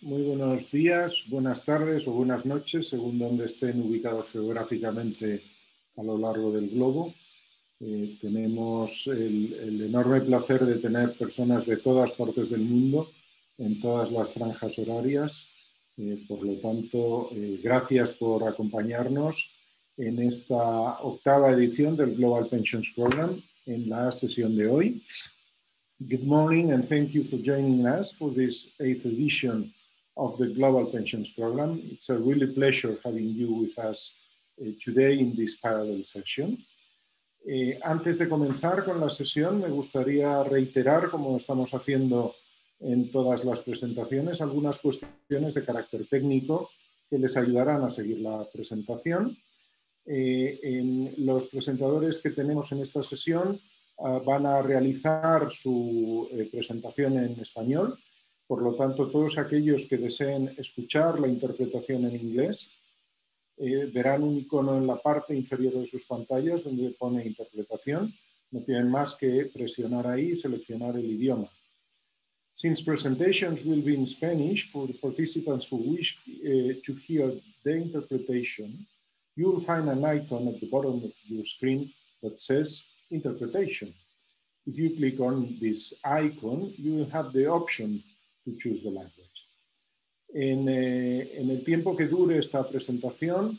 Muy buenos días, buenas tardes o buenas noches, según donde estén ubicados geográficamente a lo largo del globo. Tenemos el enorme placer de tener personas de todas partes del mundo, en todas las franjas horarias. Por lo tanto, gracias por acompañarnos en esta octava edición del Global Pensions Program en la sesión de hoy. Good morning and thank you for joining us for this 8th edition of the Global Pensions Program. It's a really pleasure having you with us today in this parallel session. Antes de comenzar con la sesión, me gustaría reiterar, como estamos haciendo en todas las presentaciones, algunas cuestiones de carácter técnico que les ayudarán a seguir la presentación. Los presentadores que tenemos en esta sesión van a realizar su presentación en español. Por lo tanto, todos aquellos que deseen escuchar la interpretación en inglés verán un icono en la parte inferior de sus pantallas donde pone interpretación. No tienen más que presionar ahí y seleccionar el idioma. Since presentations will be in Spanish, for the participants who wish to hear the interpretation, you will find an icon at the bottom of your screen that says Interpretation. If you click on this icon, you will have the option to choose the language. En el tiempo que dure esta presentación,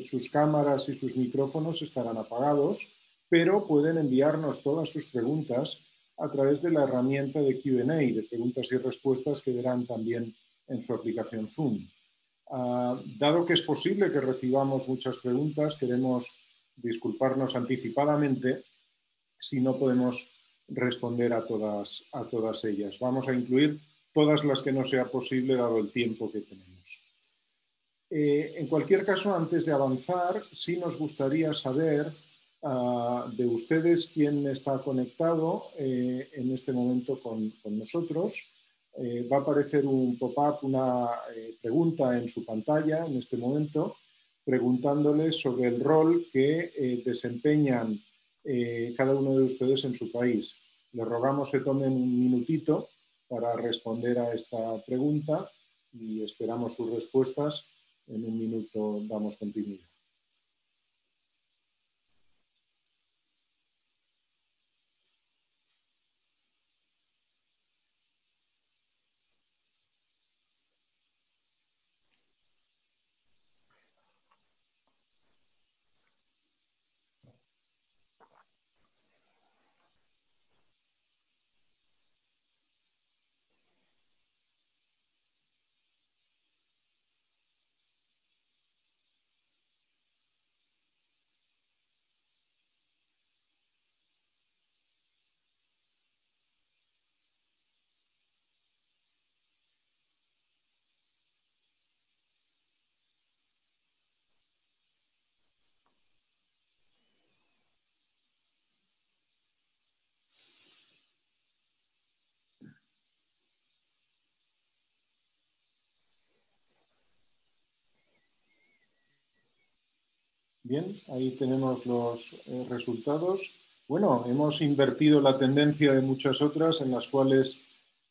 sus cámaras y sus micrófonos estarán apagados, pero pueden enviarnos todas sus preguntas a través de la herramienta de Q&A, de preguntas y respuestas que verán también en su aplicación Zoom. Dado que es posible que recibamos muchas preguntas, queremos disculparnos anticipadamente si no podemos responder a todas ellas. Vamos a incluir todas las que no sea posible dado el tiempo que tenemos. En cualquier caso, antes de avanzar, sí nos gustaría saber de ustedes quién está conectado en este momento con nosotros. Va a aparecer un pop-up, una pregunta en su pantalla en este momento, preguntándoles sobre el rol que desempeñan cada uno de ustedes en su país. Les rogamos se tomen un minutito para responder a esta pregunta y esperamos sus respuestas. En un minuto damos continuidad. Bien, ahí tenemos los resultados. Bueno, hemos invertido la tendencia de muchas otras en las cuales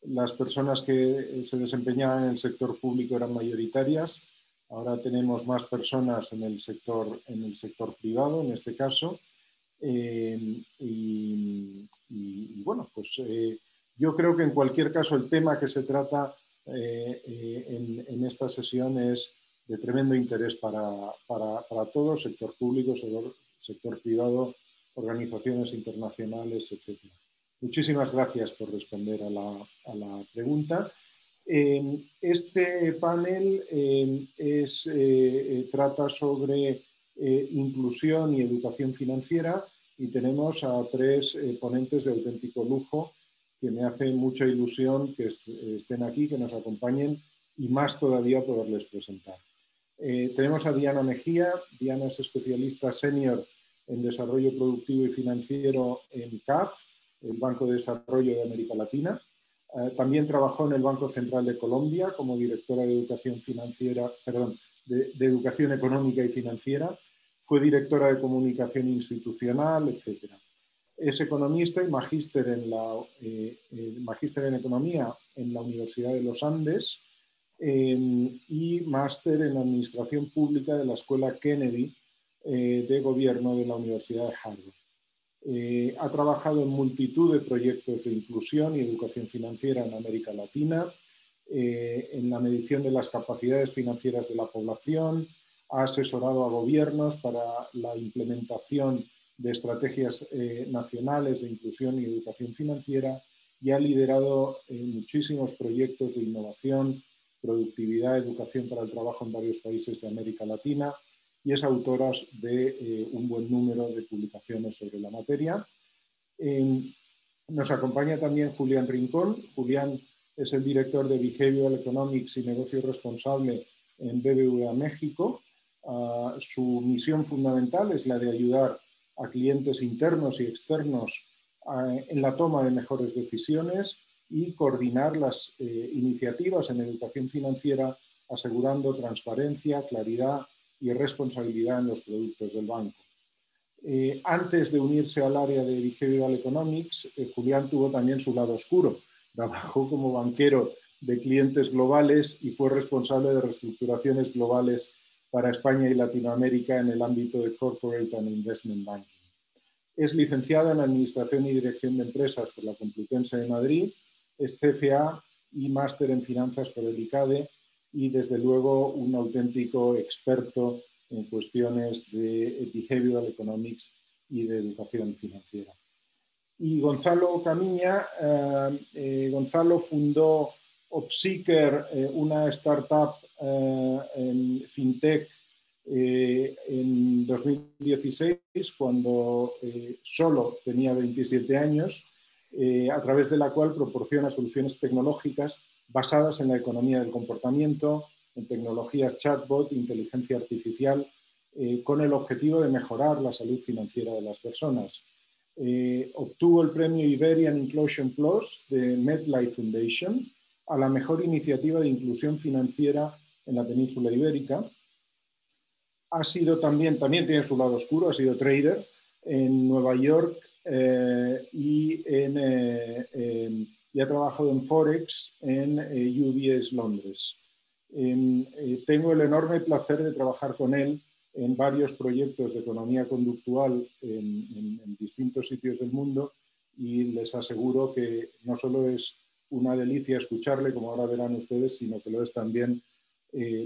las personas que se desempeñaban en el sector público eran mayoritarias. Ahora tenemos más personas en el sector privado, en este caso. Y bueno, pues yo creo que en cualquier caso el tema que se trata en esta sesión es de tremendo interés para todos, sector público, sector privado, organizaciones internacionales, etc. Muchísimas gracias por responder a la pregunta. Este panel trata sobre inclusión y educación financiera y tenemos a tres ponentes de auténtico lujo que me hace mucha ilusión que estén aquí, que nos acompañen y más todavía poderles presentar. Tenemos a Diana Mejía. Diana es especialista senior en desarrollo productivo y financiero en CAF, el Banco de Desarrollo de América Latina. También trabajó en el Banco Central de Colombia como directora de educación financiera, de educación económica y financiera. Fue directora de comunicación institucional, etc. Es economista y magíster en economía en la Universidad de los Andes. y máster en Administración Pública de la Escuela Kennedy de Gobierno de la Universidad de Harvard. Ha trabajado en multitud de proyectos de inclusión y educación financiera en América Latina, en la medición de las capacidades financieras de la población, ha asesorado a gobiernos para la implementación de estrategias nacionales de inclusión y educación financiera y ha liderado muchísimos proyectos de innovación, productividad, educación para el trabajo en varios países de América Latina y es autora de un buen número de publicaciones sobre la materia. Nos acompaña también Julián Rincón. Julián es el director de Behavioral Economics y Negocio Responsable en BBVA México. Su misión fundamental es la de ayudar a clientes internos y externos en la toma de mejores decisiones y coordinar las iniciativas en educación financiera, asegurando transparencia, claridad y responsabilidad en los productos del banco. Antes de unirse al área de Behavioral Economics, Julián tuvo también su lado oscuro. Trabajó como banquero de clientes globales y fue responsable de reestructuraciones globales para España y Latinoamérica en el ámbito de Corporate and Investment Banking. Es licenciada en Administración y Dirección de Empresas por la Complutense de Madrid, es CFA y máster en Finanzas por el ICADE y desde luego un auténtico experto en cuestiones de Behavioral Economics y de educación financiera. Y Gonzalo Camiña, Gonzalo fundó Opseeker, una startup en fintech en 2016, cuando solo tenía 27 años, a través de la cual proporciona soluciones tecnológicas basadas en la economía del comportamiento, en tecnologías chatbot, inteligencia artificial, con el objetivo de mejorar la salud financiera de las personas. Obtuvo el premio Iberian Inclusion Plus de MedLife Foundation a la mejor iniciativa de inclusión financiera en la península ibérica. Ha sido también tiene su lado oscuro, ha sido trader en Nueva York y ha trabajado en Forex en UBS Londres. Tengo el enorme placer de trabajar con él en varios proyectos de economía conductual en distintos sitios del mundo y les aseguro que no solo es una delicia escucharle, como ahora verán ustedes, sino que lo es también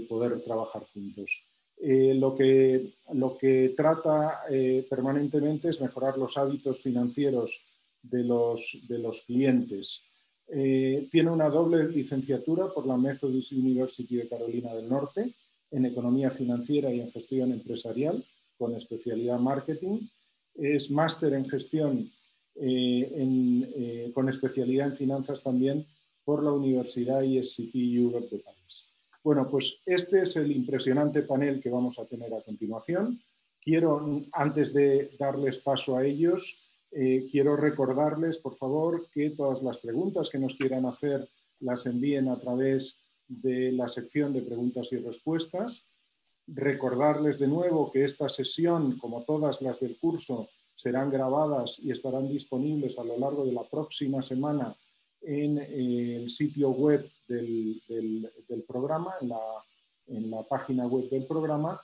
poder trabajar juntos. Lo que trata permanentemente es mejorar los hábitos financieros de los clientes. Tiene una doble licenciatura por la Methodist University de Carolina del Norte en Economía Financiera y en Gestión Empresarial, con especialidad Marketing. Es máster en Gestión con especialidad en Finanzas también por la Universidad ESCP Europe de París. Bueno, pues este es el impresionante panel que vamos a tener a continuación. Quiero, antes de darles paso a ellos, quiero recordarles, por favor, que todas las preguntas que nos quieran hacer las envíen a través de la sección de preguntas y respuestas. Recordarles de nuevo que esta sesión, como todas las del curso, serán grabadas y estarán disponibles a lo largo de la próxima semana en el sitio web del programa, en la página web del programa.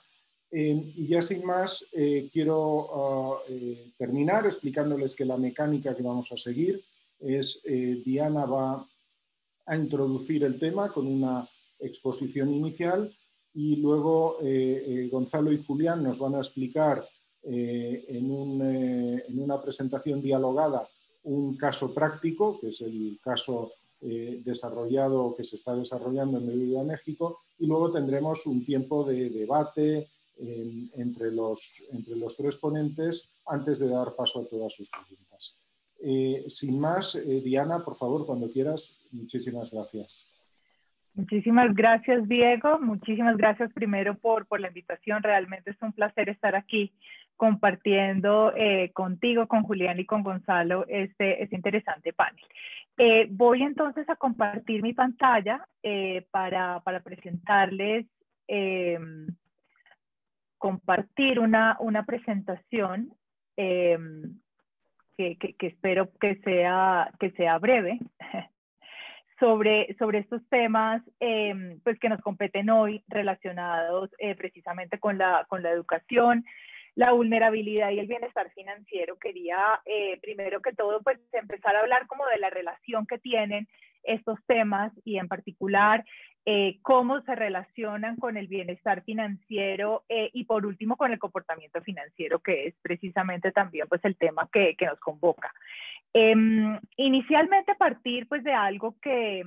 Y ya sin más, quiero terminar explicándoles que la mecánica que vamos a seguir es Diana va a introducir el tema con una exposición inicial y luego Gonzalo y Julián nos van a explicar en una presentación dialogada un caso práctico, que es el caso desarrollado, que se está desarrollando en BBVA México, y luego tendremos un tiempo de debate entre los tres ponentes antes de dar paso a todas sus preguntas. Sin más, Diana, por favor, cuando quieras, muchísimas gracias. Muchísimas gracias, Diego. Muchísimas gracias primero por la invitación. Realmente es un placer estar aquí compartiendo contigo, con Julián y con Gonzalo este interesante panel. Voy entonces a compartir mi pantalla para presentarles, compartir una presentación que espero que sea breve. sobre estos temas pues que nos competen hoy relacionados precisamente con la educación, la vulnerabilidad y el bienestar financiero. Quería primero que todo pues empezar a hablar como de la relación que tienen estos temas y en particular cómo se relacionan con el bienestar financiero y por último con el comportamiento financiero, que es precisamente también pues el tema que nos convoca. Inicialmente partir pues de algo que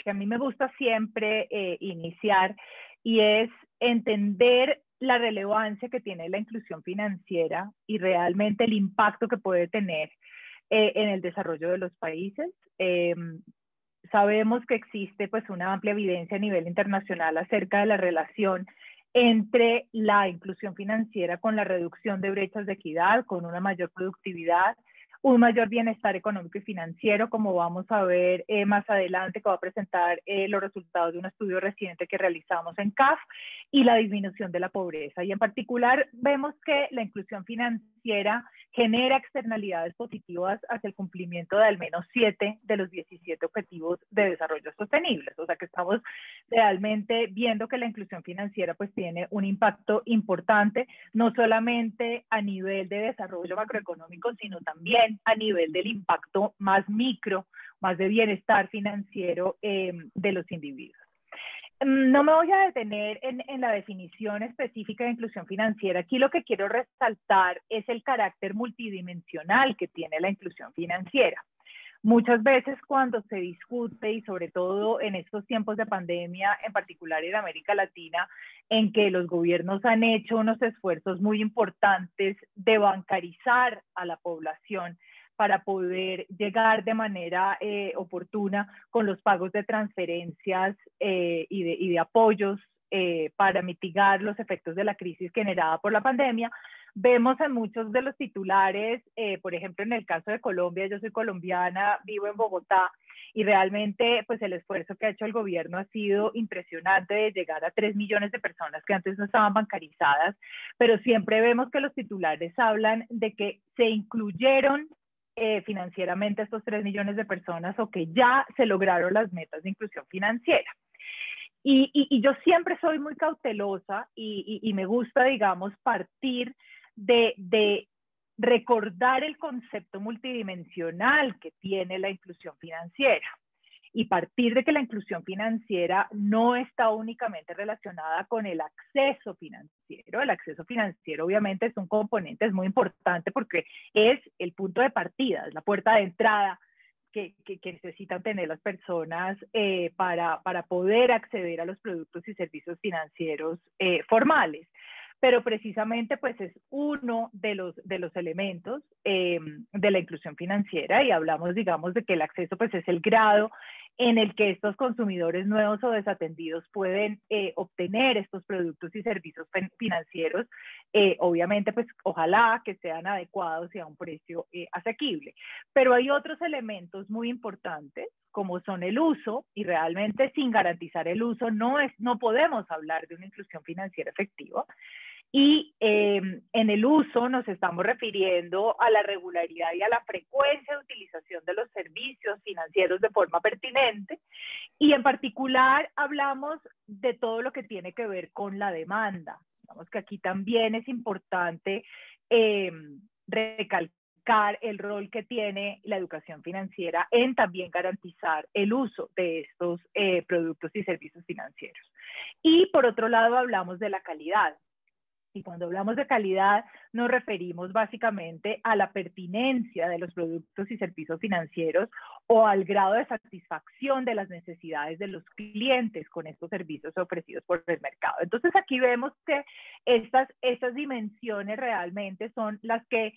a mí me gusta siempre iniciar, y es entender la relevancia que tiene la inclusión financiera y realmente el impacto que puede tener en el desarrollo de los países. Sabemos que existe pues una amplia evidencia a nivel internacional acerca de la relación entre la inclusión financiera con la reducción de brechas de equidad, con una mayor productividad, un mayor bienestar económico y financiero, como vamos a ver más adelante, que va a presentar los resultados de un estudio reciente que realizamos en CAF, y la disminución de la pobreza. Y en particular vemos que la inclusión financiera genera externalidades positivas hacia el cumplimiento de al menos 7 de los 17 objetivos de desarrollo sostenibles. O sea que estamos realmente viendo que la inclusión financiera pues tiene un impacto importante, no solamente a nivel de desarrollo macroeconómico, sino también a nivel del impacto más micro, más de bienestar financiero de los individuos. No me voy a detener en la definición específica de inclusión financiera. Aquí lo que quiero resaltar es el carácter multidimensional que tiene la inclusión financiera. Muchas veces cuando se discute, y sobre todo en estos tiempos de pandemia, en particular en América Latina, en que los gobiernos han hecho unos esfuerzos muy importantes de bancarizar a la población para poder llegar de manera oportuna con los pagos de transferencias y de apoyos para mitigar los efectos de la crisis generada por la pandemia. Vemos en muchos de los titulares, por ejemplo, en el caso de Colombia, yo soy colombiana, vivo en Bogotá, y realmente pues el esfuerzo que ha hecho el gobierno ha sido impresionante de llegar a 3 millones de personas que antes no estaban bancarizadas, pero siempre vemos que los titulares hablan de que se incluyeron financieramente estos 3 millones de personas, o que ya se lograron las metas de inclusión financiera. Y yo siempre soy muy cautelosa y me gusta, digamos, partir de recordar el concepto multidimensional que tiene la inclusión financiera, y partir de que la inclusión financiera no está únicamente relacionada con el acceso financiero. El acceso financiero obviamente es un componente, es muy importante porque es el punto de partida, es la puerta de entrada que necesitan tener las personas para poder acceder a los productos y servicios financieros formales. Pero precisamente pues es uno de los elementos de la inclusión financiera, y hablamos, digamos, de que el acceso pues es el grado en el que estos consumidores nuevos o desatendidos pueden obtener estos productos y servicios financieros, obviamente pues ojalá que sean adecuados y a un precio asequible. Pero hay otros elementos muy importantes, como son el uso, y realmente sin garantizar el uso no podemos hablar de una inclusión financiera efectiva. Y en el uso nos estamos refiriendo a la regularidad y a la frecuencia de utilización de los servicios financieros de forma pertinente, y en particular hablamos de todo lo que tiene que ver con la demanda. Digamos que aquí también es importante recalcar el rol que tiene la educación financiera en también garantizar el uso de estos productos y servicios financieros. Y por otro lado hablamos de la calidad. Y cuando hablamos de calidad nos referimos básicamente a la pertinencia de los productos y servicios financieros o al grado de satisfacción de las necesidades de los clientes con estos servicios ofrecidos por el mercado. Entonces aquí vemos que estas dimensiones realmente son las que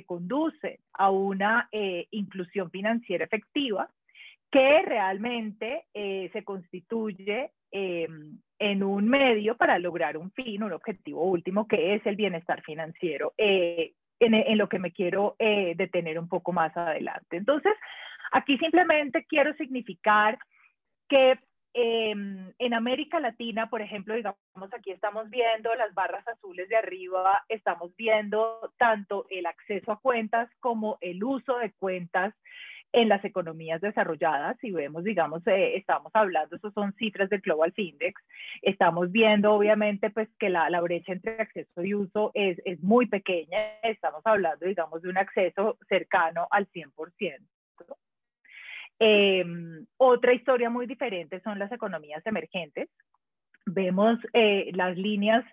conducen a una inclusión financiera efectiva, que realmente se constituye en un medio para lograr un fin, un objetivo último, que es el bienestar financiero, en lo que me quiero detener un poco más adelante. Entonces, aquí simplemente quiero significar que en América Latina, por ejemplo, digamos, aquí estamos viendo las barras azules de arriba, estamos viendo tanto el acceso a cuentas como el uso de cuentas en las economías desarrolladas. Si vemos, digamos, estamos hablando, eso son cifras del Global Findex, estamos viendo obviamente pues que la brecha entre acceso y uso es muy pequeña, estamos hablando, digamos, de un acceso cercano al 100%. Otra historia muy diferente son las economías emergentes. Vemos las líneas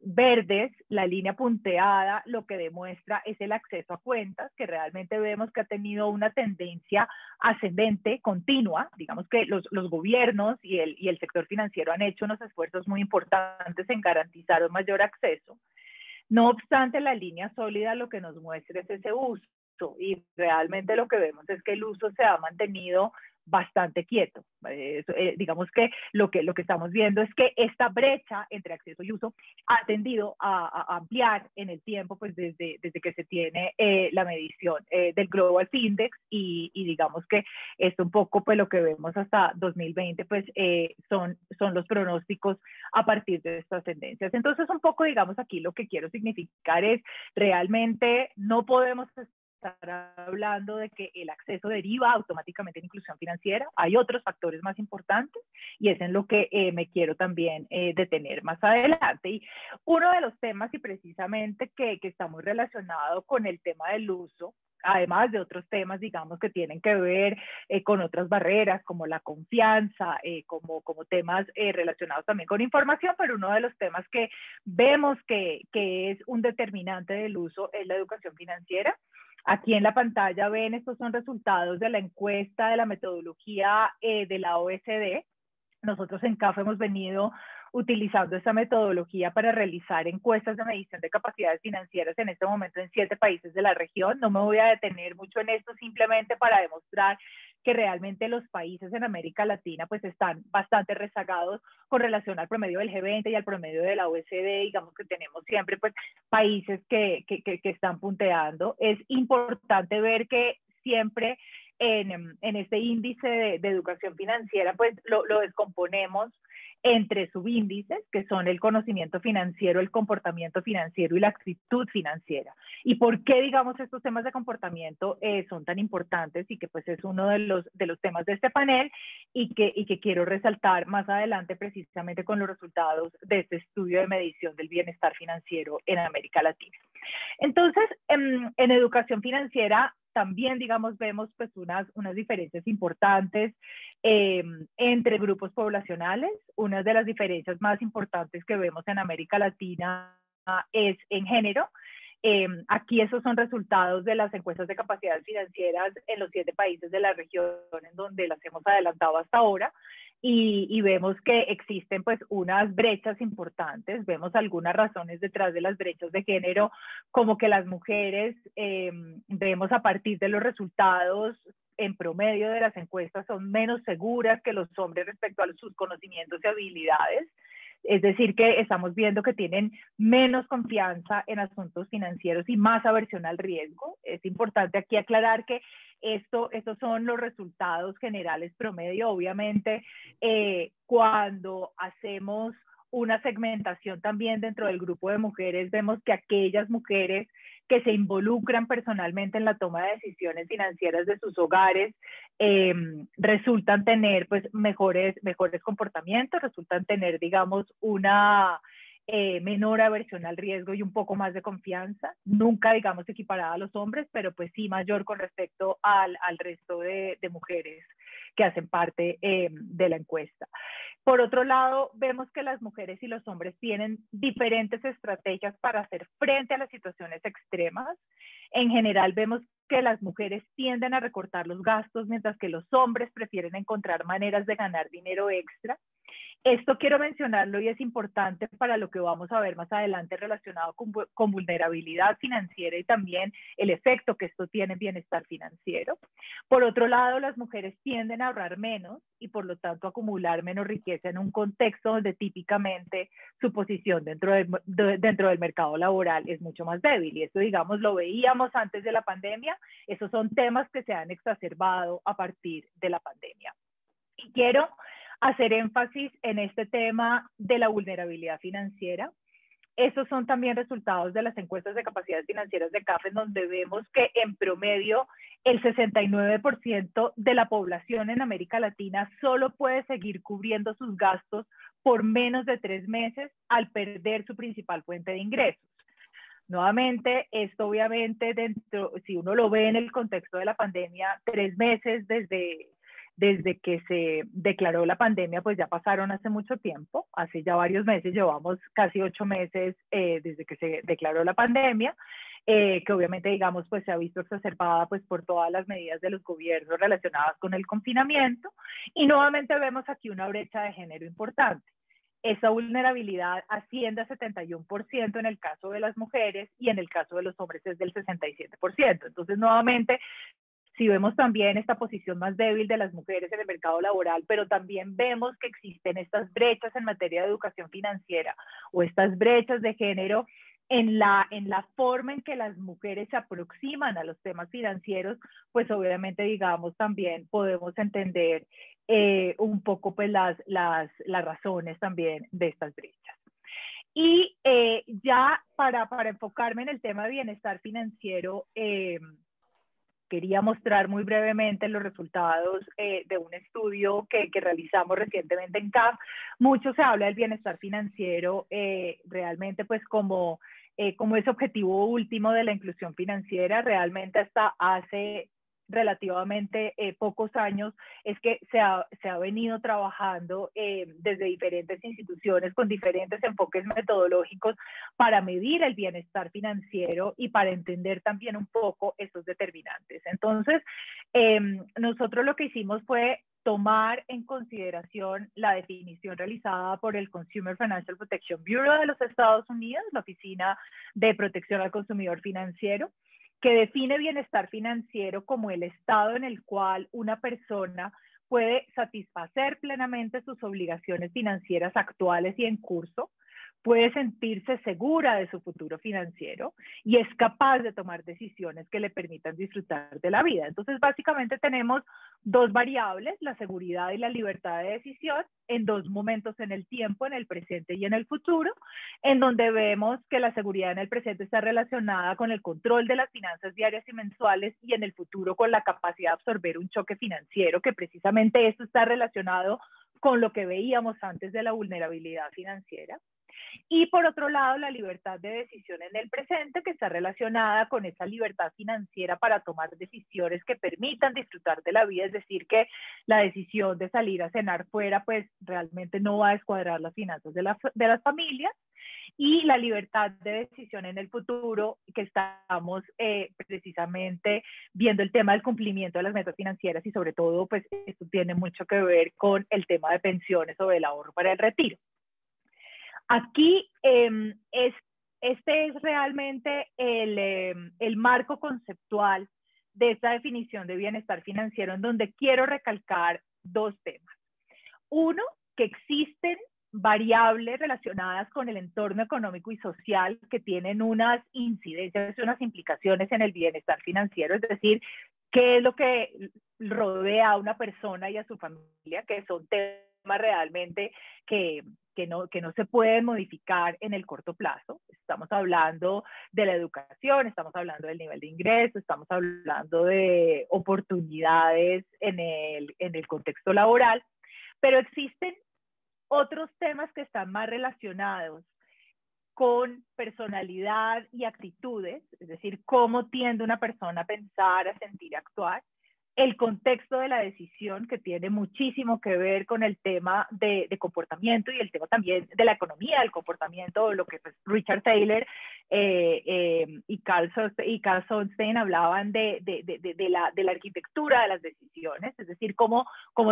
verdes, la línea punteada, lo que demuestra es el acceso a cuentas, que realmente vemos que ha tenido una tendencia ascendente, continua. Digamos que los gobiernos y el sector financiero han hecho unos esfuerzos muy importantes en garantizar un mayor acceso. No obstante, la línea sólida lo que nos muestra es ese uso, y realmente lo que vemos es que el uso se ha mantenido bastante quieto. Digamos que lo que estamos viendo es que esta brecha entre acceso y uso ha tendido a ampliar en el tiempo, pues desde que se tiene la medición del Global Index, y digamos que esto un poco pues lo que vemos hasta 2020 pues son los pronósticos a partir de estas tendencias. Entonces un poco digamos aquí lo que quiero significar es realmente no podemos estar hablando de que el acceso deriva automáticamente en inclusión financiera. Hay otros factores más importantes y es en lo que me quiero también detener más adelante. Y uno de los temas, y precisamente que está muy relacionado con el tema del uso, además de otros temas, digamos, que tienen que ver con otras barreras, como la confianza, como temas relacionados también con información, pero uno de los temas que vemos que es un determinante del uso es la educación financiera. Aquí en la pantalla ven, estos son resultados de la encuesta de la metodología de la OECD. Nosotros en CAF hemos venido utilizando esta metodología para realizar encuestas de medición de capacidades financieras en este momento en 7 países de la región. No me voy a detener mucho en esto, simplemente para demostrar que realmente los países en América Latina pues están bastante rezagados con relación al promedio del G20 y al promedio de la OECD. Digamos que tenemos siempre pues países que están punteando. Es importante ver que siempre en este índice de educación financiera pues lo descomponemos entre subíndices, que son el conocimiento financiero, el comportamiento financiero y la actitud financiera. ¿Y por qué, digamos, estos temas de comportamiento son tan importantes? Y que pues es uno de los temas de este panel, y que quiero resaltar más adelante precisamente con los resultados de este estudio de medición del bienestar financiero en América Latina. Entonces, en educación financiera también, digamos, vemos pues unas diferencias importantes entre grupos poblacionales. Una de las diferencias más importantes que vemos en América Latina es en género. Aquí esos son resultados de las encuestas de capacidades financieras en los 7 países de la región en donde las hemos adelantado hasta ahora. Y vemos que existen pues unas brechas importantes. Vemos algunas razones detrás de las brechas de género, como que las mujeres, vemos a partir de los resultados en promedio de las encuestas, son menos seguras que los hombres respecto a sus conocimientos y habilidades. Es decir, que estamos viendo que tienen menos confianza en asuntos financieros y más aversión al riesgo. Es importante aquí aclarar que estos son los resultados generales promedio. Obviamente, cuando hacemos una segmentación también dentro del grupo de mujeres, vemos que aquellas mujeres que se involucran personalmente en la toma de decisiones financieras de sus hogares resultan tener pues mejores comportamientos, resultan tener, digamos, una menor aversión al riesgo y un poco más de confianza, nunca, digamos, equiparada a los hombres, pero pues sí mayor con respecto al resto de mujeres que hacen parte de la encuesta. Por otro lado, vemos que las mujeres y los hombres tienen diferentes estrategias para hacer frente a las situaciones extremas. En general, vemos que las mujeres tienden a recortar los gastos, mientras que los hombres prefieren encontrar maneras de ganar dinero extra. Esto quiero mencionarlo y es importante para lo que vamos a ver más adelante relacionado con vulnerabilidad financiera y también el efecto que esto tiene en bienestar financiero. Por otro lado, las mujeres tienden a ahorrar menos y por lo tanto acumular menos riqueza en un contexto donde típicamente su posición dentro del mercado laboral es mucho más débil. Y esto, digamos, lo veíamos antes de la pandemia. Esos son temas que se han exacerbado a partir de la pandemia. Y quiero hacer énfasis en este tema de la vulnerabilidad financiera, esos son también resultados de las encuestas de capacidades financieras de CAF, en donde vemos que en promedio el 69% de la población en América Latina solo puede seguir cubriendo sus gastos por menos de 3 meses al perder su principal fuente de ingresos. Nuevamente, esto obviamente si uno lo ve en el contexto de la pandemia, 3 meses desde que se declaró la pandemia, pues ya pasaron hace mucho tiempo, hace ya varios meses, llevamos casi 8 meses desde que se declaró la pandemia, que obviamente, digamos, pues se ha visto exacerbada pues por todas las medidas de los gobiernos relacionadas con el confinamiento, y nuevamente vemos aquí una brecha de género importante. Esa vulnerabilidad asciende a 71% en el caso de las mujeres y en el caso de los hombres es del 67%. Entonces, nuevamente, si vemos también esta posición más débil de las mujeres en el mercado laboral, pero también vemos que existen estas brechas en materia de educación financiera o estas brechas de género en la forma en que las mujeres se aproximan a los temas financieros, pues obviamente, digamos, también podemos entender un poco pues las razones también de estas brechas. Y ya para enfocarme en el tema de bienestar financiero, quería mostrar muy brevemente los resultados de un estudio que realizamos recientemente en CAF. Mucho se habla del bienestar financiero realmente pues como ese objetivo último de la inclusión financiera. Realmente hasta hace relativamente pocos años es que se ha venido trabajando desde diferentes instituciones con diferentes enfoques metodológicos para medir el bienestar financiero y para entender también un poco esos determinantes. Entonces, nosotros lo que hicimos fue tomar en consideración la definición realizada por el Consumer Financial Protection Bureau de los Estados Unidos, la Oficina de Protección al Consumidor Financiero, que define bienestar financiero como el estado en el cual una persona puede satisfacer plenamente sus obligaciones financieras actuales y en curso, puede sentirse segura de su futuro financiero y es capaz de tomar decisiones que le permitan disfrutar de la vida. Entonces, básicamente tenemos dos variables, la seguridad y la libertad de decisión, en dos momentos en el tiempo, en el presente y en el futuro, en donde vemos que la seguridad en el presente está relacionada con el control de las finanzas diarias y mensuales y en el futuro con la capacidad de absorber un choque financiero, que precisamente esto está relacionado con lo que veíamos antes de la vulnerabilidad financiera. Y por otro lado, la libertad de decisión en el presente, que está relacionada con esa libertad financiera para tomar decisiones que permitan disfrutar de la vida, es decir, que la decisión de salir a cenar fuera, pues realmente no va a descuadrar las finanzas de las familias. Y la libertad de decisión en el futuro, que estamos precisamente viendo el tema del cumplimiento de las metas financieras y sobre todo, pues esto tiene mucho que ver con el tema de pensiones o del ahorro para el retiro. Aquí este es realmente el marco conceptual de esta definición de bienestar financiero, en donde quiero recalcar dos temas. Uno, que existen variables relacionadas con el entorno económico y social que tienen unas incidencias, unas implicaciones en el bienestar financiero, es decir, qué es lo que rodea a una persona y a su familia, que son temas realmente que no se pueden modificar en el corto plazo. Estamos hablando de la educación, estamos hablando del nivel de ingreso, estamos hablando de oportunidades en el contexto laboral, pero existen otros temas que están más relacionados con personalidad y actitudes, es decir, cómo tiende una persona a pensar, a sentir, a actuar, el contexto de la decisión, que tiene muchísimo que ver con el tema de comportamiento y el tema también de la economía del comportamiento, lo que pues, Richard Thaler y Carl Sonstein hablaban de la arquitectura de las decisiones, es decir, cómo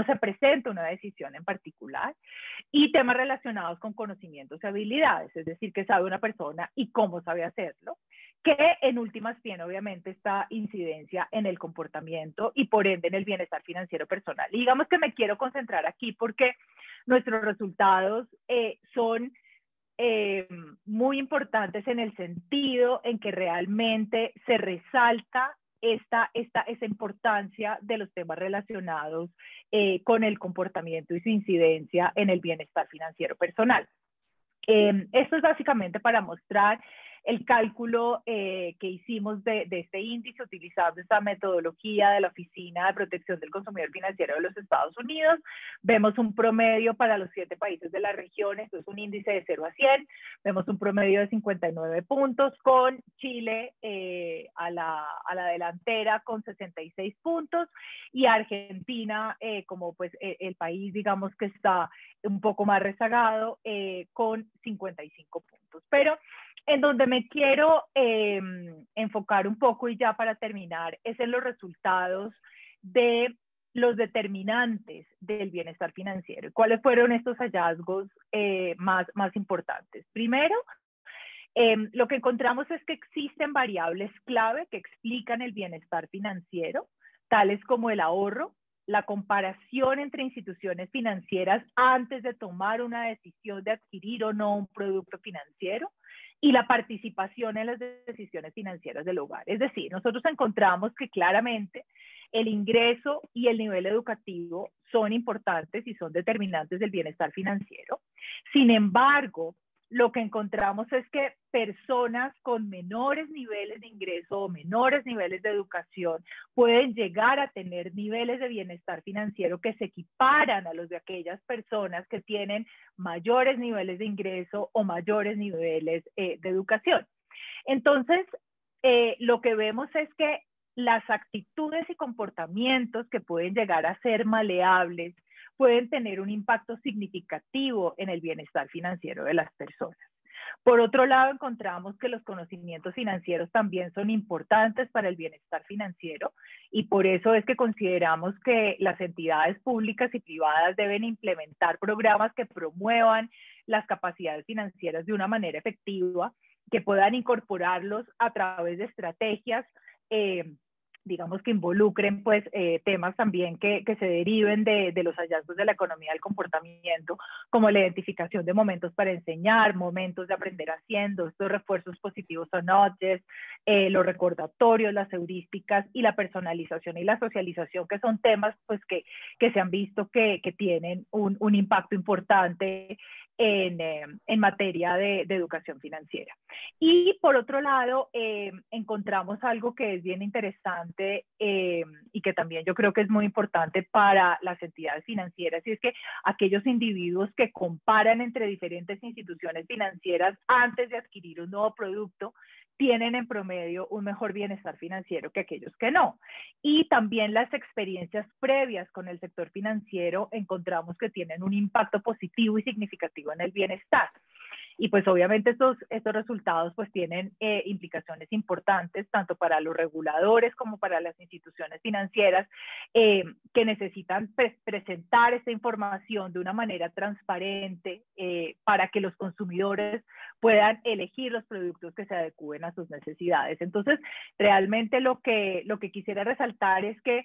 se presenta una decisión en particular, y temas relacionados con conocimientos y habilidades, es decir, qué sabe una persona y cómo sabe hacerlo, que en últimas tiene obviamente esta incidencia en el comportamiento y por ende en el bienestar financiero personal. Y digamos que me quiero concentrar aquí porque nuestros resultados son muy importantes en el sentido en que realmente se resalta esa importancia de los temas relacionados con el comportamiento y su incidencia en el bienestar financiero personal. Esto es básicamente para mostrar el cálculo que hicimos de este índice utilizando esta metodología de la Oficina de Protección del Consumidor Financiero de los Estados Unidos. Vemos un promedio para los 7 países de la región, esto es un índice de 0 a 100. Vemos un promedio de 59 puntos con Chile a la delantera con 66 puntos y Argentina como pues el país digamos que está un poco más rezagado con 55 puntos. Pero en donde me quiero enfocar un poco y ya para terminar es en los resultados de los determinantes del bienestar financiero. ¿Cuáles fueron estos hallazgos más importantes? Primero, lo que encontramos es que existen variables clave que explican el bienestar financiero, tales como el ahorro, la comparación entre instituciones financieras antes de tomar una decisión de adquirir o no un producto financiero, y la participación en las decisiones financieras del hogar. Es decir, nosotros encontramos que claramente el ingreso y el nivel educativo son importantes y son determinantes del bienestar financiero. Sin embargo, lo que encontramos es que personas con menores niveles de ingreso o menores niveles de educación pueden llegar a tener niveles de bienestar financiero que se equiparan a los de aquellas personas que tienen mayores niveles de ingreso o mayores niveles de educación. Entonces, lo que vemos es que las actitudes y comportamientos que pueden llegar a ser maleables pueden tener un impacto significativo en el bienestar financiero de las personas. Por otro lado, encontramos que los conocimientos financieros también son importantes para el bienestar financiero y por eso es que consideramos que las entidades públicas y privadas deben implementar programas que promuevan las capacidades financieras de una manera efectiva, que puedan incorporarlos a través de estrategias digamos que involucren pues temas también que se deriven de los hallazgos de la economía del comportamiento, como la identificación de momentos para enseñar, momentos de aprender haciendo, estos refuerzos positivos o nudges, los recordatorios, las heurísticas y la personalización y la socialización, que son temas pues que se han visto que tienen un impacto importante en materia de educación financiera. Y por otro lado, encontramos algo que es bien interesante y que también yo creo que es muy importante para las entidades financieras, y es que aquellos individuos que comparan entre diferentes instituciones financieras antes de adquirir un nuevo producto tienen en promedio un mejor bienestar financiero que aquellos que no. Y también las experiencias previas con el sector financiero encontramos que tienen un impacto positivo y significativo en el bienestar. Y pues obviamente estos resultados pues tienen implicaciones importantes tanto para los reguladores como para las instituciones financieras que necesitan presentar esta información de una manera transparente para que los consumidores puedan elegir los productos que se adecúen a sus necesidades. Entonces, realmente lo que quisiera resaltar es que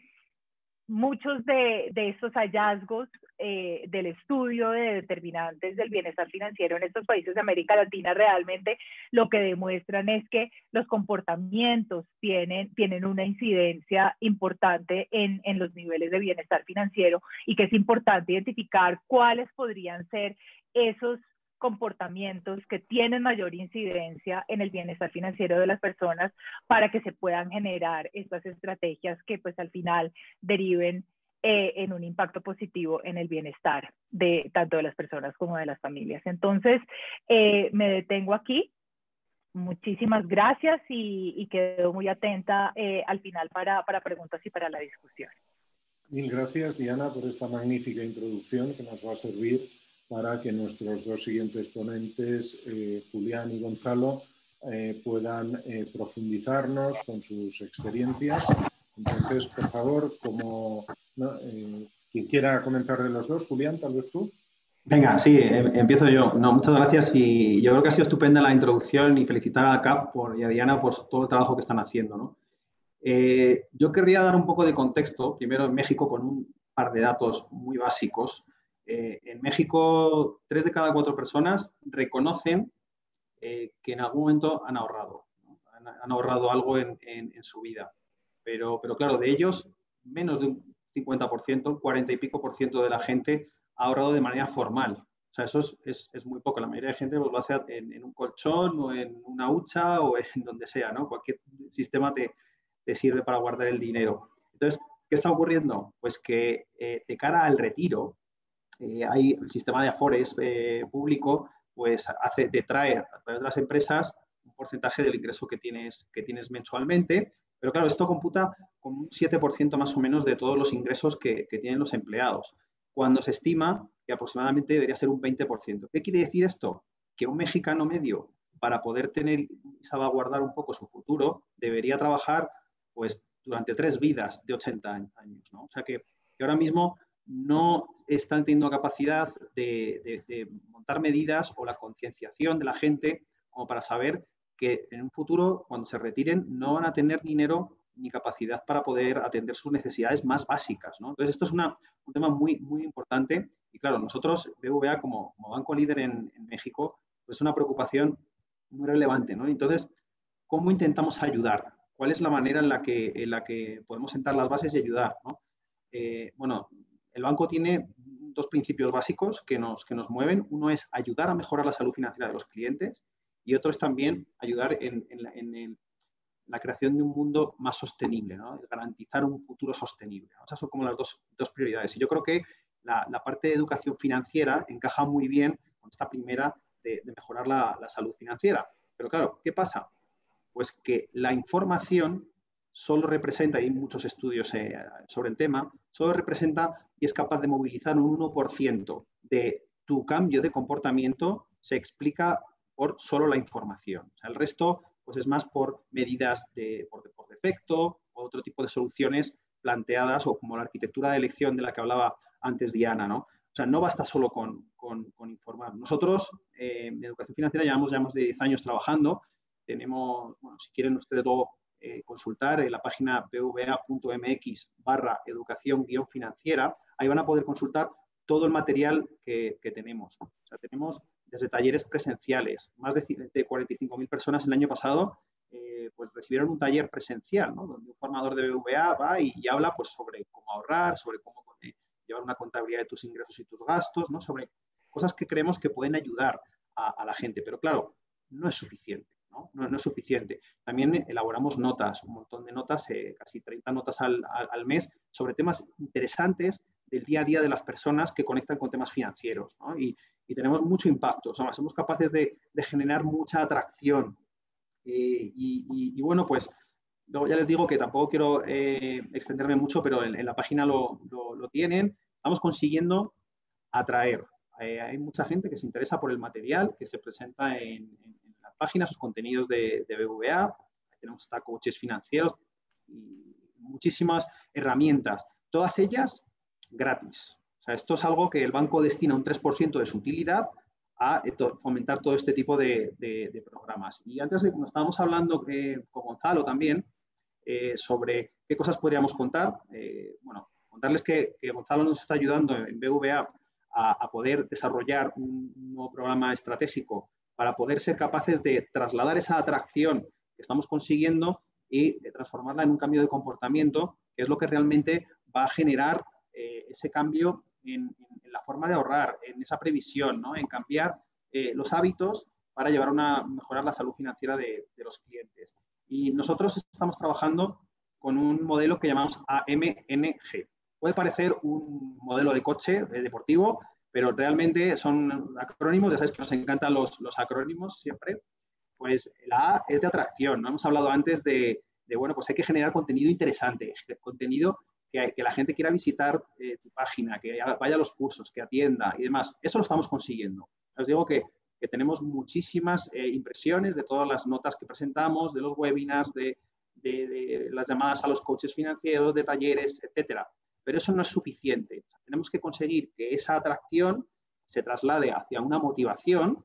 muchos de estos hallazgos del estudio de determinantes del bienestar financiero en estos países de América Latina realmente lo que demuestran es que los comportamientos tienen una incidencia importante en los niveles de bienestar financiero y que es importante identificar cuáles podrían ser esos comportamientos que tienen mayor incidencia en el bienestar financiero de las personas para que se puedan generar estas estrategias que pues al final deriven en un impacto positivo en el bienestar de tanto de las personas como de las familias. Entonces, me detengo aquí. Muchísimas gracias y quedo muy atenta al final para preguntas y para la discusión. Mil gracias, Diana, por esta magnífica introducción que nos va a servir para que nuestros dos siguientes ponentes, Julián y Gonzalo, puedan profundizarnos con sus experiencias. Entonces, por favor, quien quiera comenzar de los dos, Julián, tal vez tú. Venga, sí, empiezo yo. No, muchas gracias y yo creo que ha sido estupenda la introducción y felicitar a la CAF y a Diana por todo el trabajo que están haciendo, ¿no? Yo querría dar un poco de contexto, primero en México, con un par de datos muy básicos. En México, 3 de cada 4 personas reconocen que en algún momento han ahorrado, ¿no? Han ahorrado algo en su vida. Pero claro, de ellos, menos de un 50%, 40 y pico % de la gente ha ahorrado de manera formal, O sea, eso es muy poco. La mayoría de gente pues, lo hace en un colchón o en una hucha o en donde sea, ¿no? Cualquier sistema te sirve para guardar el dinero. Entonces, ¿qué está ocurriendo? Pues que de cara al retiro, hay el sistema de Afores público, pues te trae a través de las empresas un porcentaje del ingreso que tienes mensualmente, pero claro, esto computa como un 7% más o menos de todos los ingresos que tienen los empleados, cuando se estima que aproximadamente debería ser un 20%. ¿Qué quiere decir esto? Que un mexicano medio, para poder tener y salvaguardar un poco su futuro, debería trabajar pues durante 3 vidas de 80 años, ¿no? O sea que ahora mismo no están teniendo capacidad de montar medidas o la concienciación de la gente como para saber que en un futuro, cuando se retiren, no van a tener dinero ni capacidad para poder atender sus necesidades más básicas, ¿no? Entonces, esto es un tema muy, muy importante y claro, nosotros, BBVA, como banco líder en México, pues es una preocupación muy relevante, ¿no? Entonces, ¿cómo intentamos ayudar? ¿Cuál es la manera en la que podemos sentar las bases y ayudar, ¿no? Bueno, el banco tiene 2 principios básicos que nos mueven. Uno es ayudar a mejorar la salud financiera de los clientes y otro es también ayudar en la creación de un mundo más sostenible, ¿no? Garantizar un futuro sostenible, ¿no? Esas son como las dos prioridades. Y yo creo que la parte de educación financiera encaja muy bien con esta primera de mejorar la salud financiera. Pero claro, ¿qué pasa? Pues que la información solo representa, y hay muchos estudios sobre el tema, solo representa y es capaz de movilizar un 1% de tu cambio de comportamiento, se explica por solo la información. O sea, el resto pues es más por medidas por defecto o otro tipo de soluciones planteadas o como la arquitectura de elección de la que hablaba antes Diana, ¿no? O sea, no basta solo con informar. Nosotros, en educación financiera, llevamos ya más de 10 años trabajando. Tenemos, bueno, si quieren ustedes luego consultar en la página bva.mx/educación-financiera, ahí van a poder consultar todo el material que tenemos. O sea, tenemos desde talleres presenciales, más de 45.000 personas el año pasado pues recibieron un taller presencial, ¿no? Donde un formador de BBVA va y habla pues, sobre cómo ahorrar, sobre cómo llevar una contabilidad de tus ingresos y tus gastos, ¿no? Sobre cosas que creemos que pueden ayudar a la gente. Pero claro, no es suficiente. No es suficiente. También elaboramos notas, un montón de notas, casi 30 notas al mes, sobre temas interesantes del día a día de las personas que conectan con temas financieros, ¿no? Y tenemos mucho impacto, somos capaces de generar mucha atracción. Y bueno, pues luego ya les digo que tampoco quiero extenderme mucho, pero en la página lo tienen. Estamos consiguiendo atraer. Hay mucha gente que se interesa por el material que se presenta en la página, sus contenidos de BBVA. Tenemos hasta coaches financieros y muchísimas herramientas, todas ellas gratis. O sea, esto es algo que el banco destina un 3% de su utilidad a fomentar todo este tipo de programas. Y antes nos estábamos hablando con Gonzalo también sobre qué cosas podríamos contar. Bueno, contarles que Gonzalo nos está ayudando en BBVA a poder desarrollar un nuevo programa estratégico para poder ser capaces de trasladar esa atracción que estamos consiguiendo y de transformarla en un cambio de comportamiento, que es lo que realmente va a generar ese cambio en la forma de ahorrar, en esa previsión, ¿no? En cambiar los hábitos para mejorar la salud financiera de los clientes. Y nosotros estamos trabajando con un modelo que llamamos AMNG. Puede parecer un modelo de coche deportivo, pero realmente son acrónimos, ya sabes que nos encantan los acrónimos siempre. Pues la A es de atracción, ¿no? Hemos hablado antes bueno, pues hay que generar contenido interesante, contenido que la gente quiera visitar tu página, que vaya a los cursos, que atienda y demás. Eso lo estamos consiguiendo. Os digo que tenemos muchísimas impresiones de todas las notas que presentamos, de los webinars, de las llamadas a los coaches financieros, de talleres, etcétera. Pero eso no es suficiente. Tenemos que conseguir que esa atracción se traslade hacia una motivación.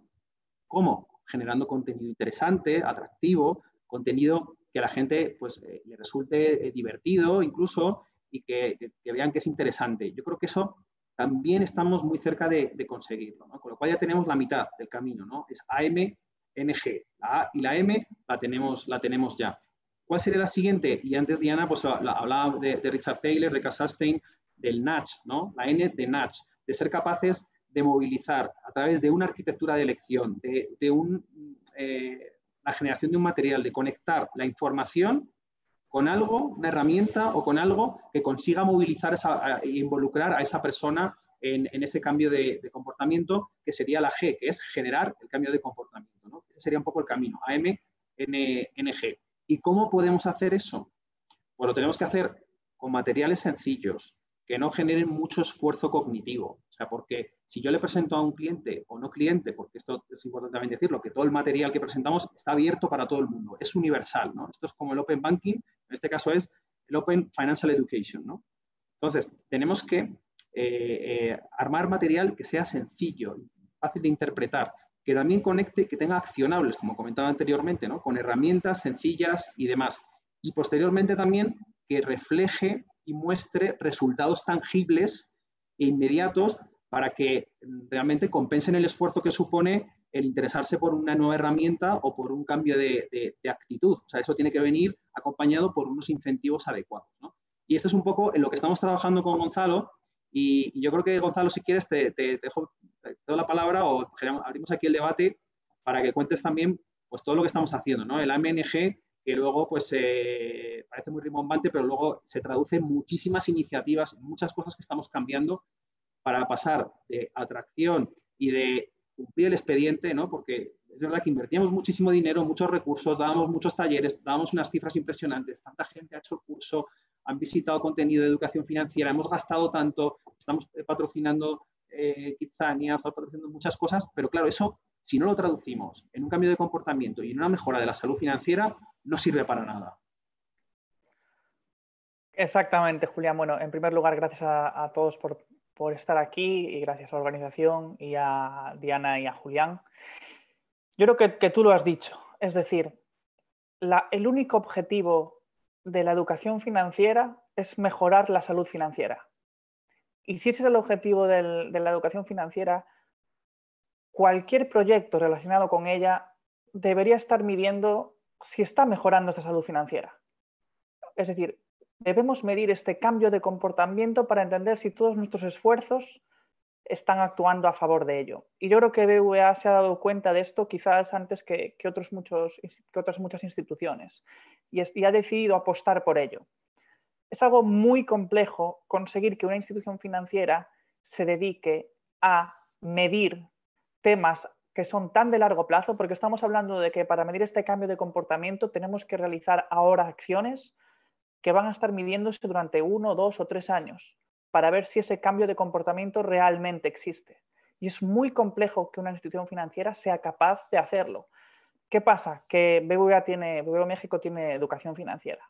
¿Cómo? Generando contenido interesante, atractivo, contenido que a la gente pues, le resulte divertido incluso y que vean que es interesante. Yo creo que eso también estamos muy cerca de conseguirlo, ¿no? Con lo cual ya tenemos la mitad del camino, ¿no? Es AMNG. La A y la M la tenemos ya. ¿Cuál sería la siguiente? Y antes Diana pues, hablaba de Richard Thaler, de Cass Sunstein, del nudge, ¿no? La N de nudge, de ser capaces de movilizar a través de una arquitectura de elección, la generación de un material, de conectar la información con algo, una herramienta o con algo que consiga movilizar e involucrar a esa persona en ese cambio de comportamiento, que sería la G, que es generar el cambio de comportamiento, ¿no? Ese sería un poco el camino, AMNG. ¿Y cómo podemos hacer eso? Pues lo tenemos que hacer con materiales sencillos, que no generen mucho esfuerzo cognitivo. O sea, porque si yo le presento a un cliente o no cliente, porque esto es importante también decirlo, que todo el material que presentamos está abierto para todo el mundo, es universal, ¿no? Esto es como el Open Banking, en este caso es el Open Financial Education, ¿no? Entonces, tenemos que armar material que sea sencillo, fácil de interpretar, que también conecte, que tenga accionables, como comentaba anteriormente, ¿no? Con herramientas sencillas y demás. Y posteriormente también que refleje y muestre resultados tangibles e inmediatos para que realmente compensen el esfuerzo que supone el interesarse por una nueva herramienta o por un cambio de actitud. O sea, eso tiene que venir acompañado por unos incentivos adecuados, ¿no? Y esto es un poco en lo que estamos trabajando con Gonzalo. Y yo creo que, Gonzalo, si quieres, te doy la palabra o abrimos aquí el debate para que cuentes también pues, todo lo que estamos haciendo, ¿no? El AMNG, que luego pues parece muy rimbombante, pero luego se traduce en muchísimas iniciativas, en muchas cosas que estamos cambiando para pasar de atracción y de cumplir el expediente, ¿no? Porque es verdad que invertíamos muchísimo dinero, muchos recursos, dábamos muchos talleres, dábamos unas cifras impresionantes, tanta gente ha hecho el curso, han visitado contenido de educación financiera, hemos gastado tanto, estamos patrocinando Kidzania, estamos patrocinando muchas cosas, pero claro, eso, si no lo traducimos en un cambio de comportamiento y en una mejora de la salud financiera, no sirve para nada. Exactamente, Julián. Bueno, en primer lugar, gracias a todos por estar aquí y gracias a la organización y a Diana y a Julián. Yo creo que tú lo has dicho, es decir, el único objetivo de la educación financiera es mejorar la salud financiera. Y si ese es el objetivo de la educación financiera, cualquier proyecto relacionado con ella debería estar midiendo si está mejorando esta salud financiera. Es decir, debemos medir este cambio de comportamiento para entender si todos nuestros esfuerzos están actuando a favor de ello. Y yo creo que BBVA se ha dado cuenta de esto quizás antes que otras muchas instituciones y ha decidido apostar por ello. Es algo muy complejo conseguir que una institución financiera se dedique a medir temas que son tan de largo plazo, porque estamos hablando de que para medir este cambio de comportamiento tenemos que realizar ahora acciones que van a estar midiéndose durante 1, 2 o 3 años para ver si ese cambio de comportamiento realmente existe. Y es muy complejo que una institución financiera sea capaz de hacerlo. ¿Qué pasa? Que BBVA México tiene educación financiera.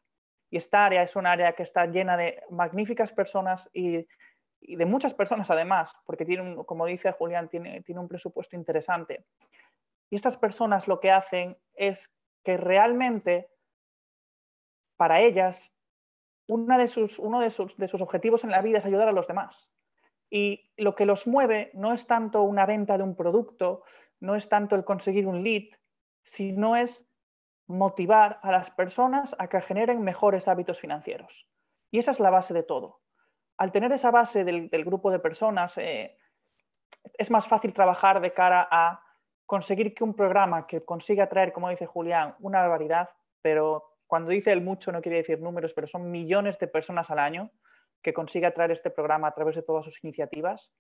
Y esta área es un área que está llena de magníficas personas y de muchas personas además, porque tiene, como dice Julián, tiene un presupuesto interesante. Y estas personas lo que hacen es que realmente para ellas uno de sus objetivos en la vida es ayudar a los demás. Y lo que los mueve no es tanto una venta de un producto, no es tanto el conseguir un lead, sino es motivar a las personas a que generen mejores hábitos financieros. Y esa es la base de todo. Al tener esa base del grupo de personas, es más fácil trabajar de cara a conseguir que un programa que consiga traer, como dice Julián, una barbaridad, pero cuando dice el mucho no quiere decir números, pero son millones de personas al año que consiga traer este programa a través de todas sus iniciativas.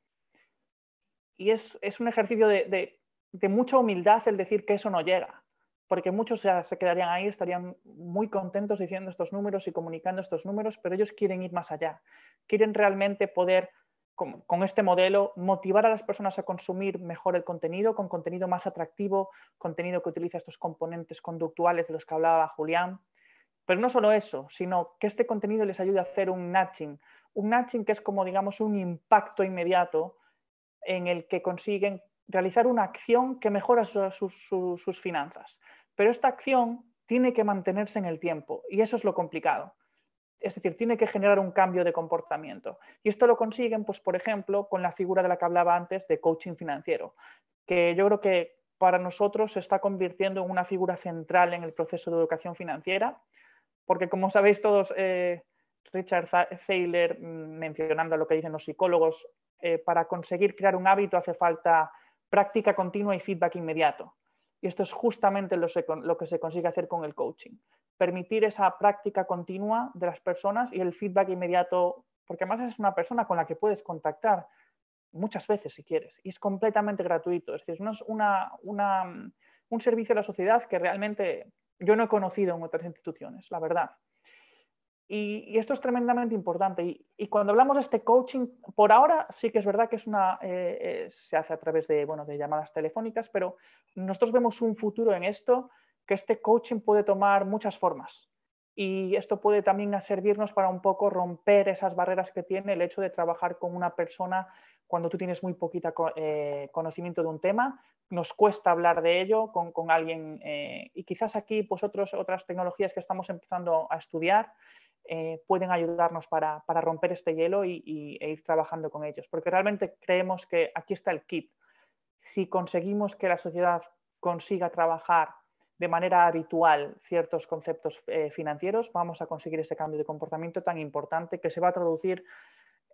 Y es un ejercicio de mucha humildad el decir que eso no llega, porque muchos se quedarían ahí, estarían muy contentos diciendo estos números y comunicando estos números, pero ellos quieren ir más allá, quieren realmente poder, con este modelo, motivar a las personas a consumir mejor el contenido, con contenido más atractivo, contenido que utiliza estos componentes conductuales de los que hablaba Julián. Pero no solo eso, sino que este contenido les ayude a hacer un nudging que es como, digamos, un impacto inmediato en el que consiguen realizar una acción que mejora sus finanzas. Pero esta acción tiene que mantenerse en el tiempo y eso es lo complicado. Es decir, tiene que generar un cambio de comportamiento. Y esto lo consiguen, pues, por ejemplo, con la figura de la que hablaba antes de coaching financiero, que yo creo que para nosotros se está convirtiendo en una figura central en el proceso de educación financiera, porque como sabéis todos, Richard Thaler mencionando lo que dicen los psicólogos, para conseguir crear un hábito hace falta práctica continua y feedback inmediato. Y esto es justamente lo que se consigue hacer con el coaching. Permitir esa práctica continua de las personas y el feedback inmediato, porque además es una persona con la que puedes contactar muchas veces si quieres, y es completamente gratuito. Es decir, es un servicio a la sociedad que realmente yo no he conocido en otras instituciones, la verdad. Y esto es tremendamente importante. Y cuando hablamos de este coaching, por ahora sí que es verdad que se hace a través de llamadas telefónicas, pero nosotros vemos un futuro en esto, que este coaching puede tomar muchas formas. Y esto puede también servirnos para un poco romper esas barreras que tiene el hecho de trabajar con una persona cuando tú tienes muy poquita conocimiento de un tema. Nos cuesta hablar de ello con alguien. Y quizás aquí pues otras tecnologías que estamos empezando a estudiar pueden ayudarnos para romper este hielo e ir trabajando con ellos. Porque realmente creemos que aquí está el kit. Si conseguimos que la sociedad consiga trabajar de manera habitual ciertos conceptos financieros, vamos a conseguir ese cambio de comportamiento tan importante que se va a traducir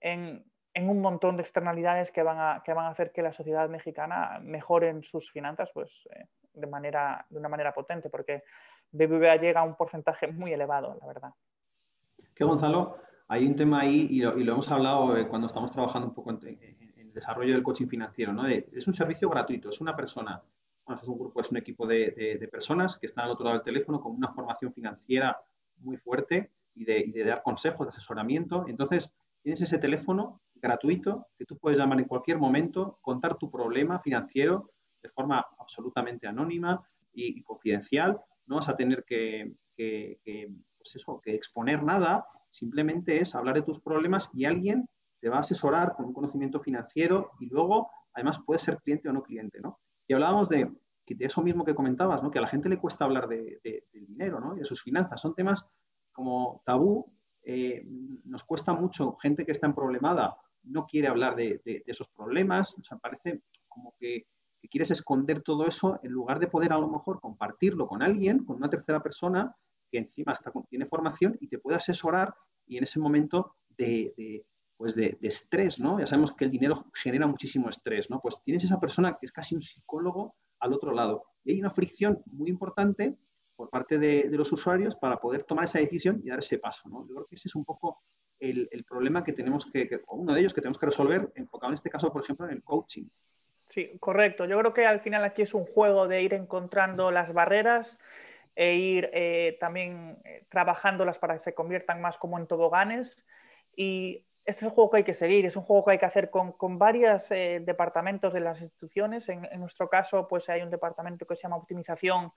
en un montón de externalidades que van a hacer que la sociedad mexicana mejore en sus finanzas pues, de una manera potente, porque BBVA llega a un porcentaje muy elevado, la verdad. Que Gonzalo, hay un tema ahí y lo hemos hablado cuando estamos trabajando un poco en el desarrollo del coaching financiero, ¿no? Es un servicio gratuito, es una persona, bueno, es un grupo, es un equipo de personas que están al otro lado del teléfono con una formación financiera muy fuerte y de dar consejos, de asesoramiento. Entonces, tienes ese teléfono gratuito que tú puedes llamar en cualquier momento, contar tu problema financiero de forma absolutamente anónima y confidencial. No vas a tener que exponer nada, simplemente es hablar de tus problemas y alguien te va a asesorar con un conocimiento financiero y luego, además, puedes ser cliente o no cliente, ¿no? Y hablábamos de eso mismo que comentabas, ¿no? Que a la gente le cuesta hablar del dinero, ¿no? Y de sus finanzas. Son temas como tabú, nos cuesta mucho, gente que está emproblemada no quiere hablar de esos problemas, o sea, parece como que quieres esconder todo eso en lugar de poder a lo mejor compartirlo con alguien, con una tercera persona que encima tiene formación y te puede asesorar y en ese momento de estrés, ¿no? Ya sabemos que el dinero genera muchísimo estrés, ¿no? Pues tienes esa persona que es casi un psicólogo al otro lado. Y hay una fricción muy importante por parte de los usuarios para poder tomar esa decisión y dar ese paso, ¿no? Yo creo que ese es un poco el problema que tenemos o uno de ellos que tenemos que resolver, enfocado en este caso, por ejemplo, en el coaching. Sí, correcto. Yo creo que al final aquí es un juego de ir encontrando las barreras e ir también trabajándolas para que se conviertan más como en toboganes. Y este es el juego que hay que seguir, es un juego que hay que hacer con varios departamentos de las instituciones. En nuestro caso, pues hay un departamento que se llama optimización,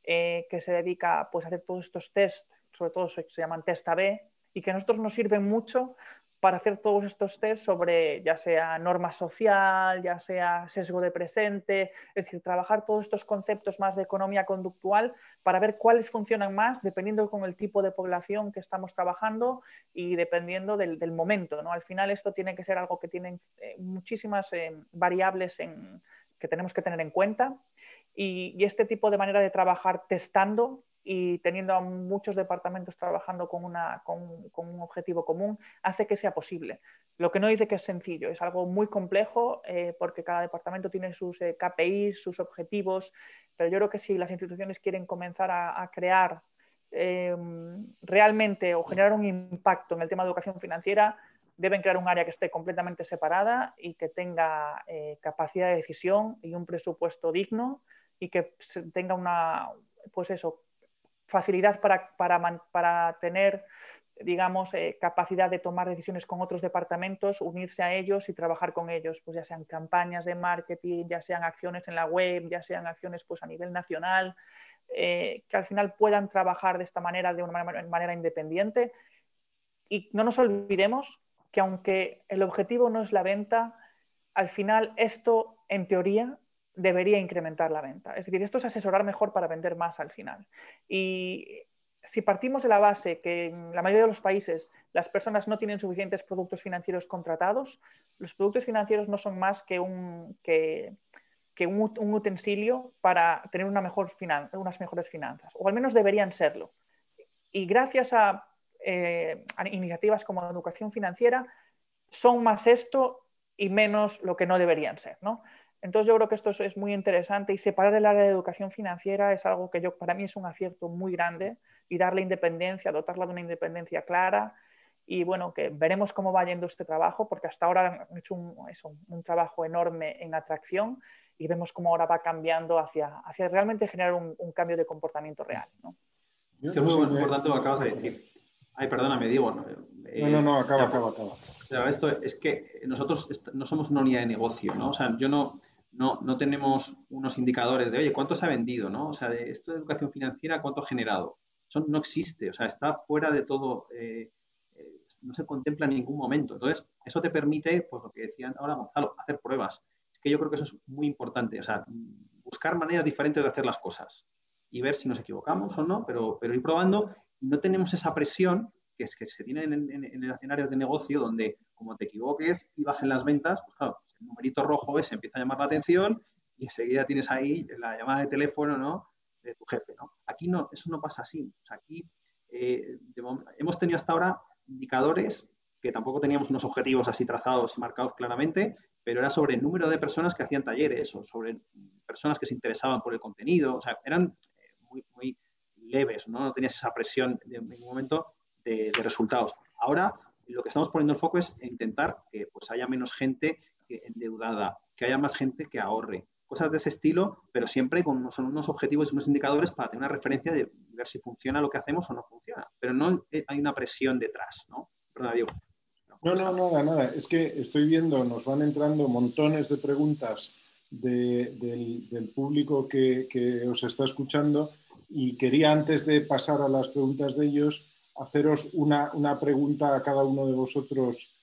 que se dedica pues, a hacer todos estos tests, sobre todo se llaman test AB, y que a nosotros nos sirven mucho para hacer todos estos tests sobre ya sea norma social, ya sea sesgo de presente, es decir, trabajar todos estos conceptos más de economía conductual para ver cuáles funcionan más dependiendo con el tipo de población que estamos trabajando y dependiendo del momento, ¿no? Al final esto tiene que ser algo que tiene muchísimas variables que tenemos que tener en cuenta y este tipo de manera de trabajar testando y teniendo a muchos departamentos trabajando con un objetivo común, hace que sea posible. Lo que no dice que es sencillo, es algo muy complejo porque cada departamento tiene sus KPIs, sus objetivos, pero yo creo que si las instituciones quieren comenzar a crear realmente o generar un impacto en el tema de educación financiera, deben crear un área que esté completamente separada y que tenga capacidad de decisión y un presupuesto digno y que tenga facilidad para tener, digamos, capacidad de tomar decisiones con otros departamentos, unirse a ellos y trabajar con ellos, pues ya sean campañas de marketing, ya sean acciones en la web, ya sean acciones pues, a nivel nacional, que al final puedan trabajar de esta manera, de una manera independiente. Y no nos olvidemos que aunque el objetivo no es la venta, al final esto, en teoría, debería incrementar la venta. Es decir, esto es asesorar mejor para vender más al final. Y si partimos de la base que en la mayoría de los países las personas no tienen suficientes productos financieros contratados, los productos financieros no son más que un utensilio para tener unas mejores finanzas, o al menos deberían serlo. Y gracias a iniciativas como la educación financiera son más esto y menos lo que no deberían ser, ¿no? Entonces yo creo que esto es muy interesante y separar el área de educación financiera es algo que para mí es un acierto muy grande y darle independencia, dotarla de una independencia clara y bueno, que veremos cómo va yendo este trabajo porque hasta ahora han hecho un trabajo enorme en atracción y vemos cómo ahora va cambiando hacia realmente generar un cambio de comportamiento real, ¿no? Es que es muy importante lo que acabas de decir. Ay, perdóname, Diego. No, acaba. Claro, esto es que nosotros no somos una unidad de negocio, ¿no? O sea, yo no tenemos unos indicadores de, oye, ¿cuánto se ha vendido, no? O sea, de esto de educación financiera, ¿cuánto ha generado? Eso no existe, o sea, está fuera de todo, no se contempla en ningún momento. Entonces, eso te permite, pues lo que decían ahora Gonzalo, hacer pruebas. Es que yo creo que eso es muy importante, o sea, buscar maneras diferentes de hacer las cosas y ver si nos equivocamos o no, pero ir probando y no tenemos esa presión que se tiene en áreas de negocio donde como te equivoques y bajen las ventas, pues claro, el numerito rojo ese empieza a llamar la atención y enseguida tienes ahí la llamada de teléfono, ¿no?, de tu jefe, ¿no? Aquí no, eso no pasa así. O sea, aquí hemos tenido hasta ahora indicadores que tampoco teníamos unos objetivos así trazados y marcados claramente, pero era sobre el número de personas que hacían talleres o sobre personas que se interesaban por el contenido. O sea, eran muy leves, ¿no? No tenías esa presión en ningún momento de resultados. Ahora lo que estamos poniendo el foco es intentar que pues, haya menos gente endeudada, que haya más gente que ahorre. Cosas de ese estilo, pero siempre con unos objetivos y unos indicadores para tener una referencia de ver si funciona lo que hacemos o no funciona. Pero no hay una presión detrás, ¿no? Perdona, Diego. Nada. Es que estoy viendo, nos van entrando montones de preguntas del público que os está escuchando y quería, antes de pasar a las preguntas de ellos, haceros una pregunta a cada uno de vosotros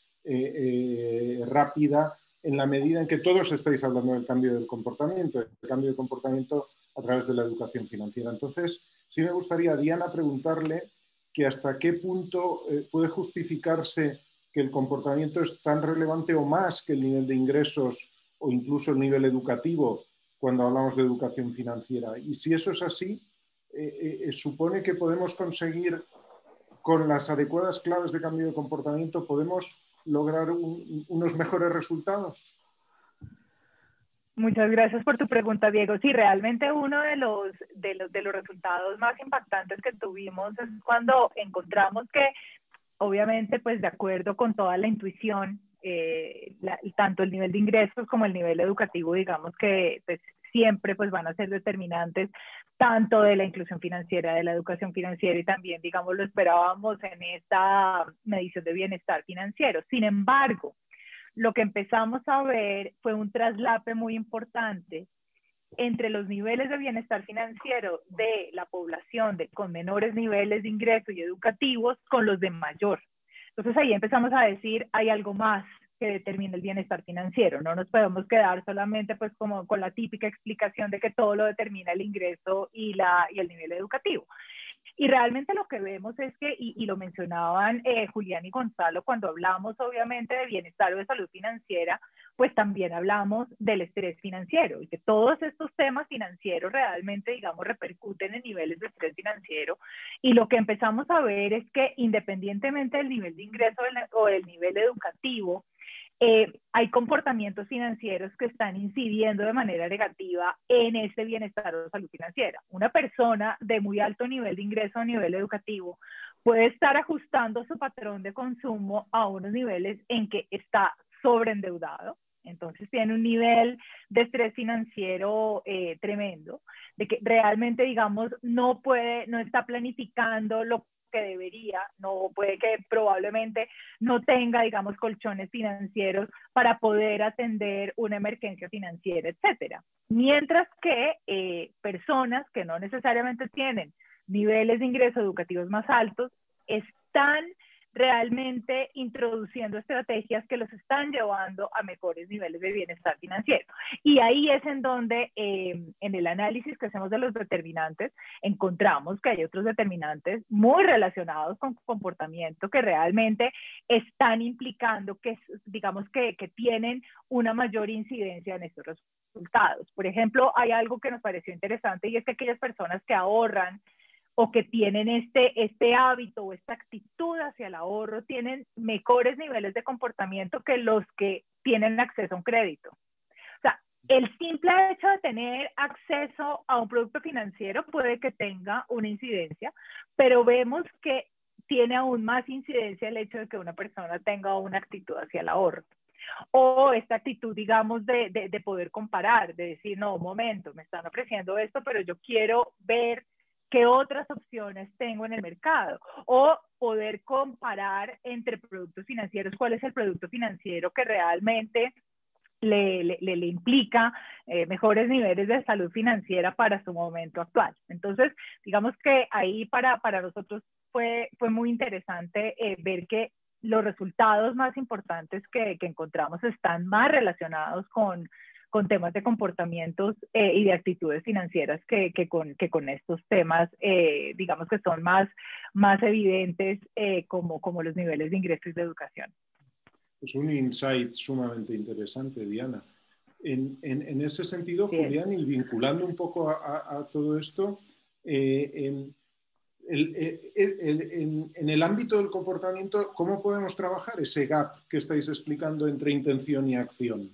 rápida, en la medida en que todos estáis hablando del cambio del comportamiento a través de la educación financiera. Entonces, sí me gustaría, Diana, preguntarle que hasta qué punto puede justificarse que el comportamiento es tan relevante o más que el nivel de ingresos o incluso el nivel educativo cuando hablamos de educación financiera. Y si eso es así, supone que podemos conseguir, con las adecuadas claves de cambio de comportamiento, podemos lograr unos mejores resultados. Muchas gracias por tu pregunta, Diego. Sí, realmente uno de los resultados más impactantes que tuvimos es cuando encontramos que, obviamente, pues de acuerdo con toda la intuición, tanto el nivel de ingresos como el nivel educativo, digamos que pues, siempre pues, van a ser determinantes tanto de la inclusión financiera, de la educación financiera y también, digamos, lo esperábamos en esta medición de bienestar financiero. Sin embargo, lo que empezamos a ver fue un traslape muy importante entre los niveles de bienestar financiero de la población con menores niveles de ingresos y educativos con los de mayor. Entonces ahí empezamos a decir, hay algo más que determina el bienestar financiero. No nos podemos quedar solamente pues como con la típica explicación de que todo lo determina el ingreso y el nivel educativo. Y realmente lo que vemos es que, y lo mencionaban Julián y Gonzalo, cuando hablamos obviamente de bienestar o de salud financiera, pues también hablamos del estrés financiero y que todos estos temas financieros realmente, digamos, repercuten en niveles de estrés financiero. Y lo que empezamos a ver es que independientemente del nivel de ingreso o del nivel educativo, hay comportamientos financieros que están incidiendo de manera negativa en ese bienestar o salud financiera. Una persona de muy alto nivel de ingreso a nivel educativo puede estar ajustando su patrón de consumo a unos niveles en que está sobreendeudado. Entonces tiene un nivel de estrés financiero tremendo, de que realmente, digamos, no está planificando lo que debería, no puede que probablemente no tenga, digamos, colchones financieros para poder atender una emergencia financiera, etcétera. Mientras que personas que no necesariamente tienen niveles de ingresos educativos más altos están realmente introduciendo estrategias que los están llevando a mejores niveles de bienestar financiero. Y ahí es en donde, en el análisis que hacemos de los determinantes, encontramos que hay otros determinantes muy relacionados con comportamiento que realmente están implicando que, digamos, que tienen una mayor incidencia en estos resultados. Por ejemplo, hay algo que nos pareció interesante y es que aquellas personas que ahorran o que tienen este hábito o esta actitud hacia el ahorro tienen mejores niveles de comportamiento que los que tienen acceso a un crédito. O sea, el simple hecho de tener acceso a un producto financiero puede que tenga una incidencia, pero vemos que tiene aún más incidencia el hecho de que una persona tenga una actitud hacia el ahorro. O esta actitud, digamos, de poder comparar, de decir, no, un momento, me están ofreciendo esto, pero yo quiero ver qué otras opciones tengo en el mercado. O poder comparar entre productos financieros, cuál es el producto financiero que realmente le implica mejores niveles de salud financiera para su momento actual. Entonces, digamos que ahí para nosotros fue muy interesante ver que los resultados más importantes que encontramos están más relacionados con temas de comportamientos y de actitudes financieras que con estos temas, digamos que son más evidentes como los niveles de ingresos y de educación. Es un insight sumamente interesante, Diana. En ese sentido, sí, Julián, y vinculando un poco a todo esto, en el ámbito del comportamiento, ¿cómo podemos trabajar ese gap que estáis explicando entre intención y acción?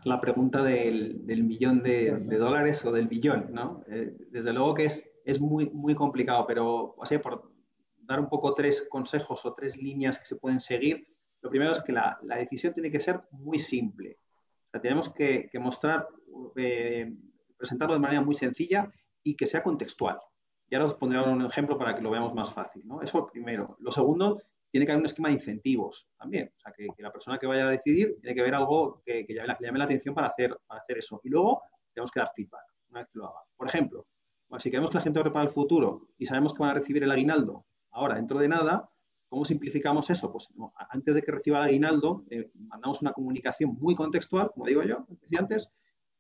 La pregunta del millón de dólares o del billón, ¿no? Desde luego que es muy complicado, pero o sea, por dar un poco 3 consejos o 3 líneas que se pueden seguir, lo primero es que la decisión tiene que ser muy simple. O sea, tenemos que mostrar, presentarlo de manera muy sencilla y que sea contextual. Y ahora os pondré un ejemplo para que lo veamos más fácil, ¿no? Eso es lo primero. Lo segundo, tiene que haber un esquema de incentivos también. O sea, que la persona que vaya a decidir tiene que ver algo que llame la atención para hacer eso. Y luego tenemos que dar feedback una vez que lo haga. Por ejemplo, bueno, si queremos que la gente ahorre para el futuro y sabemos que van a recibir el aguinaldo ahora, dentro de nada, ¿cómo simplificamos eso? Pues no, antes de que reciba el aguinaldo, mandamos una comunicación muy contextual, como digo yo, decía antes,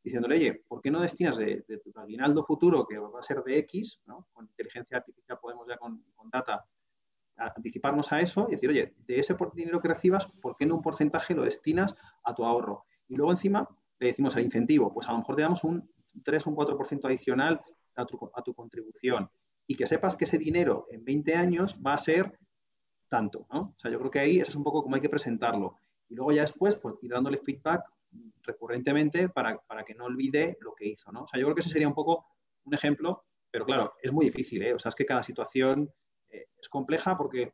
diciéndole, oye, ¿por qué no destinas de tu aguinaldo futuro, que va a ser de X, ¿no? Con inteligencia artificial podemos ya con data anticiparnos a eso y decir, oye, de ese dinero que recibas, ¿por qué no un porcentaje lo destinas a tu ahorro? Y luego encima le decimos el incentivo, pues a lo mejor te damos un 3 o un 4% adicional a tu contribución y que sepas que ese dinero en 20 años va a ser tanto, ¿no? O sea, yo creo que ahí eso es un poco como hay que presentarlo. Y luego ya después, pues ir dándole feedback recurrentemente para que no olvide lo que hizo, ¿no? O sea, yo creo que ese sería un poco un ejemplo, pero claro, es muy difícil, ¿eh? O sea, es que cada situación es compleja porque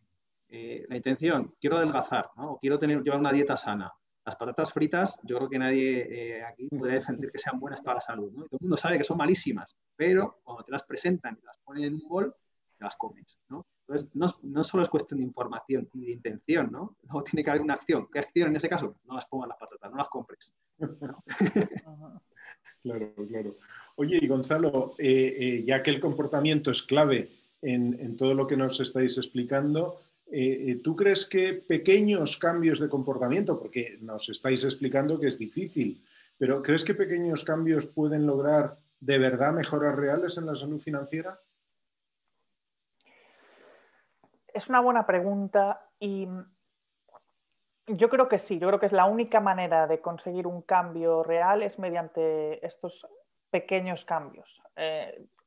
la intención, quiero adelgazar, ¿no? O quiero llevar una dieta sana. Las patatas fritas, yo creo que nadie aquí podría defender que sean buenas para la salud, ¿no? Y todo el mundo sabe que son malísimas, pero cuando te las presentan y las ponen en un bol, te las comes, ¿no? Entonces, no solo es cuestión de información y de intención, ¿no? Luego tiene que haber una acción. ¿Qué acción en ese caso? No las pongas las patatas, no las compres, ¿no? Claro, claro. Oye, y Gonzalo, ya que el comportamiento es clave en todo lo que nos estáis explicando, ¿tú crees que pequeños cambios de comportamiento, porque nos estáis explicando que es difícil, pero ¿crees que pequeños cambios pueden lograr de verdad mejoras reales en la salud financiera? Es una buena pregunta y yo creo que sí, yo creo que es la única manera de conseguir un cambio real es mediante estos pequeños cambios.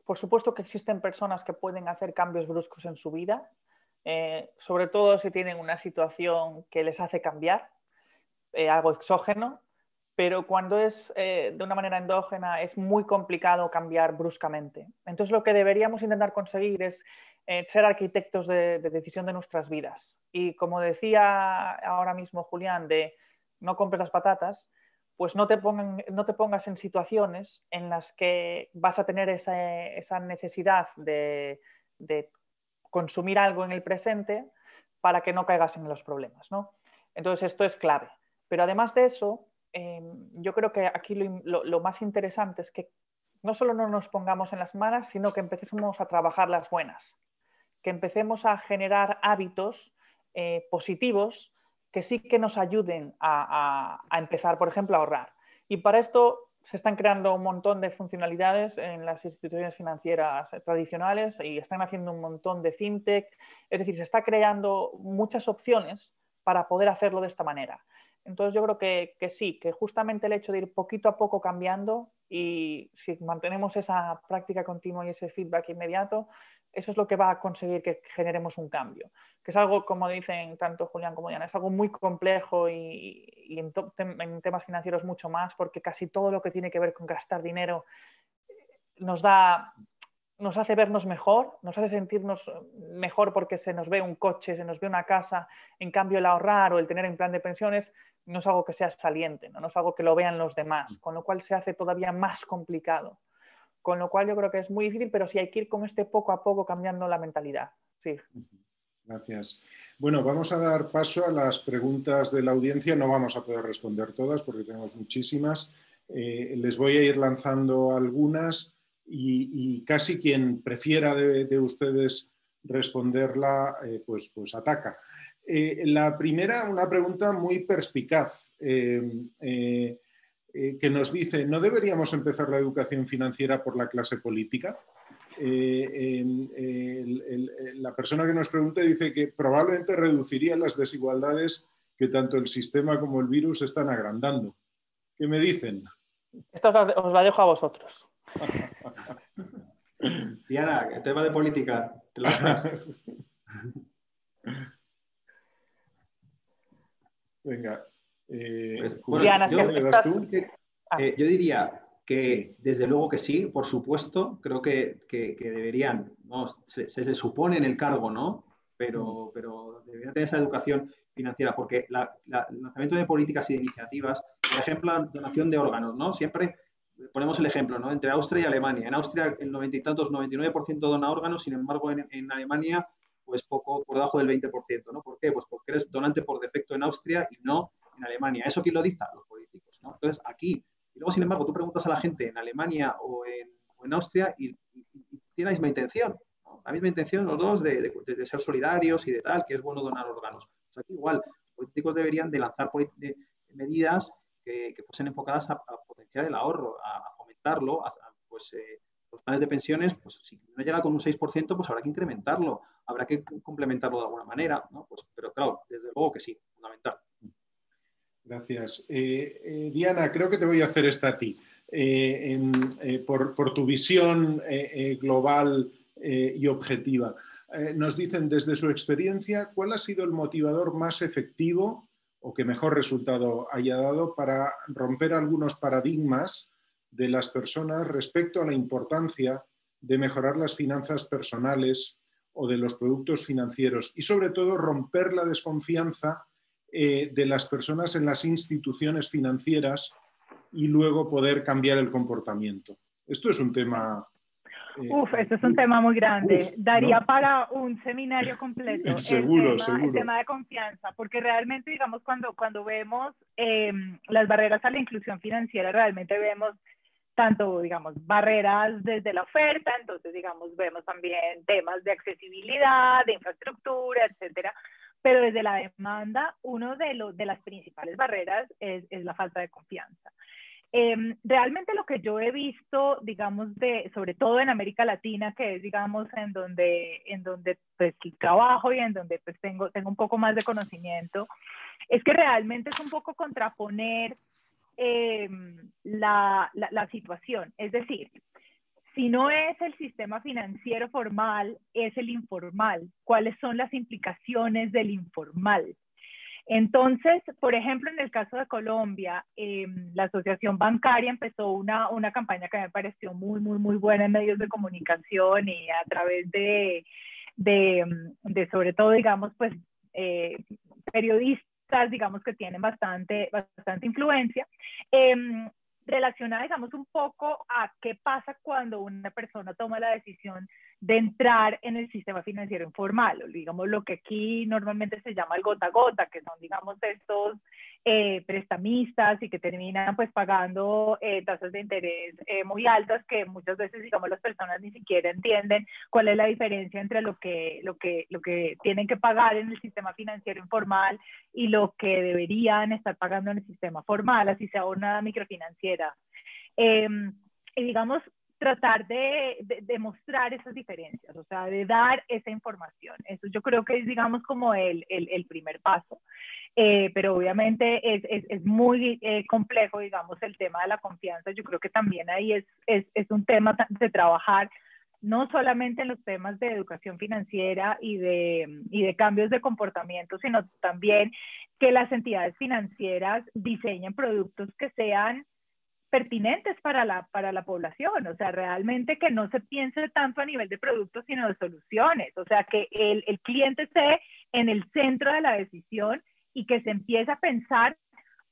Por supuesto que existen personas que pueden hacer cambios bruscos en su vida, sobre todo si tienen una situación que les hace cambiar, algo exógeno, pero cuando es de una manera endógena es muy complicado cambiar bruscamente. Entonces lo que deberíamos intentar conseguir es ser arquitectos de decisión de nuestras vidas. Y como decía ahora mismo Julián, de no compres las patatas, pues no te pongas en situaciones en las que vas a tener esa necesidad de consumir algo en el presente para que no caigas en los problemas, ¿no? Entonces esto es clave. Pero además de eso, yo creo que aquí lo más interesante es que no solo no nos pongamos en las malas, sino que empecemos a trabajar las buenas, que empecemos a generar hábitos positivos que sí que nos ayuden a empezar, por ejemplo, a ahorrar. Y para esto se están creando un montón de funcionalidades en las instituciones financieras tradicionales y están haciendo un montón de fintech, es decir, se está creando muchas opciones para poder hacerlo de esta manera. Entonces yo creo que sí, que justamente el hecho de ir poquito a poco cambiando, y si mantenemos esa práctica continua y ese feedback inmediato, eso es lo que va a conseguir que generemos un cambio. Que es algo, como dicen tanto Julián como Diana, es algo muy complejo y en temas financieros mucho más, porque casi todo lo que tiene que ver con gastar dinero nos hace vernos mejor, nos hace sentirnos mejor porque se nos ve un coche, se nos ve una casa. En cambio, el ahorrar o el tener en plan de pensiones no es algo que sea saliente, no es algo que lo vean los demás, con lo cual se hace todavía más complicado. Con lo cual yo creo que es muy difícil, pero sí hay que ir con este poco a poco cambiando la mentalidad. Sí. Gracias. Bueno, vamos a dar paso a las preguntas de la audiencia. No vamos a poder responder todas porque tenemos muchísimas. Les voy a ir lanzando algunas y casi quien prefiera de ustedes responderla, pues ataca. La primera, una pregunta muy perspicaz que nos dice, ¿no deberíamos empezar la educación financiera por la clase política? La persona que nos pregunta dice que probablemente reduciría las desigualdades que tanto el sistema como el virus están agrandando. ¿Qué me dicen? Esta os la dejo a vosotros. Diana, el tema de política, te lo dejas. Venga. Bueno, Diana, ¿le das tú? Yo diría que Sí. desde luego que sí, por supuesto, creo que deberían, ¿no? Se les supone en el cargo, ¿no? Pero deberían tener esa educación financiera, porque el lanzamiento de políticas y de iniciativas, por ejemplo, la donación de órganos, ¿no? Siempre ponemos el ejemplo, ¿no? Entre Austria y Alemania. En Austria el 90 y tantos, 99% dona órganos, sin embargo en Alemania pues poco por debajo del 20%, ¿no? ¿Por qué? Pues porque eres donante por defecto en Austria y no en Alemania. ¿Eso quién lo dicta? Los políticos, ¿no? Entonces aquí, y luego sin embargo tú preguntas a la gente en Alemania o en Austria y tiene la misma intención, ¿no? La misma intención los dos de ser solidarios y de tal, que es bueno donar órganos. Pues aquí igual, los políticos deberían de lanzar medidas que fuesen enfocadas a potenciar el ahorro, a fomentarlo, pues los planes de pensiones, pues si no llega con un 6%, pues habrá que incrementarlo, habrá que complementarlo de alguna manera, ¿no? Pues, pero claro, desde luego que sí, fundamental. Gracias. Diana, creo que te voy a hacer esta a ti. Por tu visión global y objetiva. Nos dicen desde su experiencia, ¿cuál ha sido el motivador más efectivo o que mejor resultado haya dado para romper algunos paradigmas de las personas respecto a la importancia de mejorar las finanzas personales o de los productos financieros y sobre todo romper la desconfianza de las personas en las instituciones financieras y luego poder cambiar el comportamiento? Esto es un tema... Esto es un tema muy grande. Daría ¿no? para un seminario completo Seguro. el tema de confianza, porque realmente, digamos, cuando vemos las barreras a la inclusión financiera, realmente vemos tanto, digamos, barreras desde la oferta, entonces, digamos, vemos también temas de accesibilidad, de infraestructura, etcétera. Pero desde la demanda, de las principales barreras es la falta de confianza. Realmente lo que yo he visto, digamos, sobre todo en América Latina, que es, digamos, en donde pues, trabajo y en donde pues, tengo un poco más de conocimiento, es que realmente es un poco contraponer la situación. Es decir, si no es el sistema financiero formal, es el informal. ¿Cuáles son las implicaciones del informal? Entonces, por ejemplo, en el caso de Colombia, la Asociación Bancaria empezó una campaña que me pareció muy, muy, muy buena en medios de comunicación y a través de sobre todo, digamos, pues, periodistas, digamos, que tienen bastante influencia, relacionada, digamos, un poco a qué pasa cuando una persona toma la decisión de entrar en el sistema financiero informal, o digamos lo que aquí normalmente se llama el gota a gota, que son, digamos, estos prestamistas y que terminan pues pagando tasas de interés muy altas que muchas veces, digamos, las personas ni siquiera entienden cuál es la diferencia entre lo que tienen que pagar en el sistema financiero informal y lo que deberían estar pagando en el sistema formal, así sea una microfinanciera. Y digamos, tratar de mostrar esas diferencias, o sea, de dar esa información. Eso yo creo que es, digamos, como el primer paso. Pero obviamente es muy complejo, digamos, el tema de la confianza. Yo creo que también ahí es un tema de trabajar, no solamente en los temas de educación financiera y de cambios de comportamiento, sino también que las entidades financieras diseñen productos que sean pertinentes para la población, o sea, realmente que no se piense tanto a nivel de productos, sino de soluciones, o sea, que el cliente esté en el centro de la decisión y que se empiece a pensar,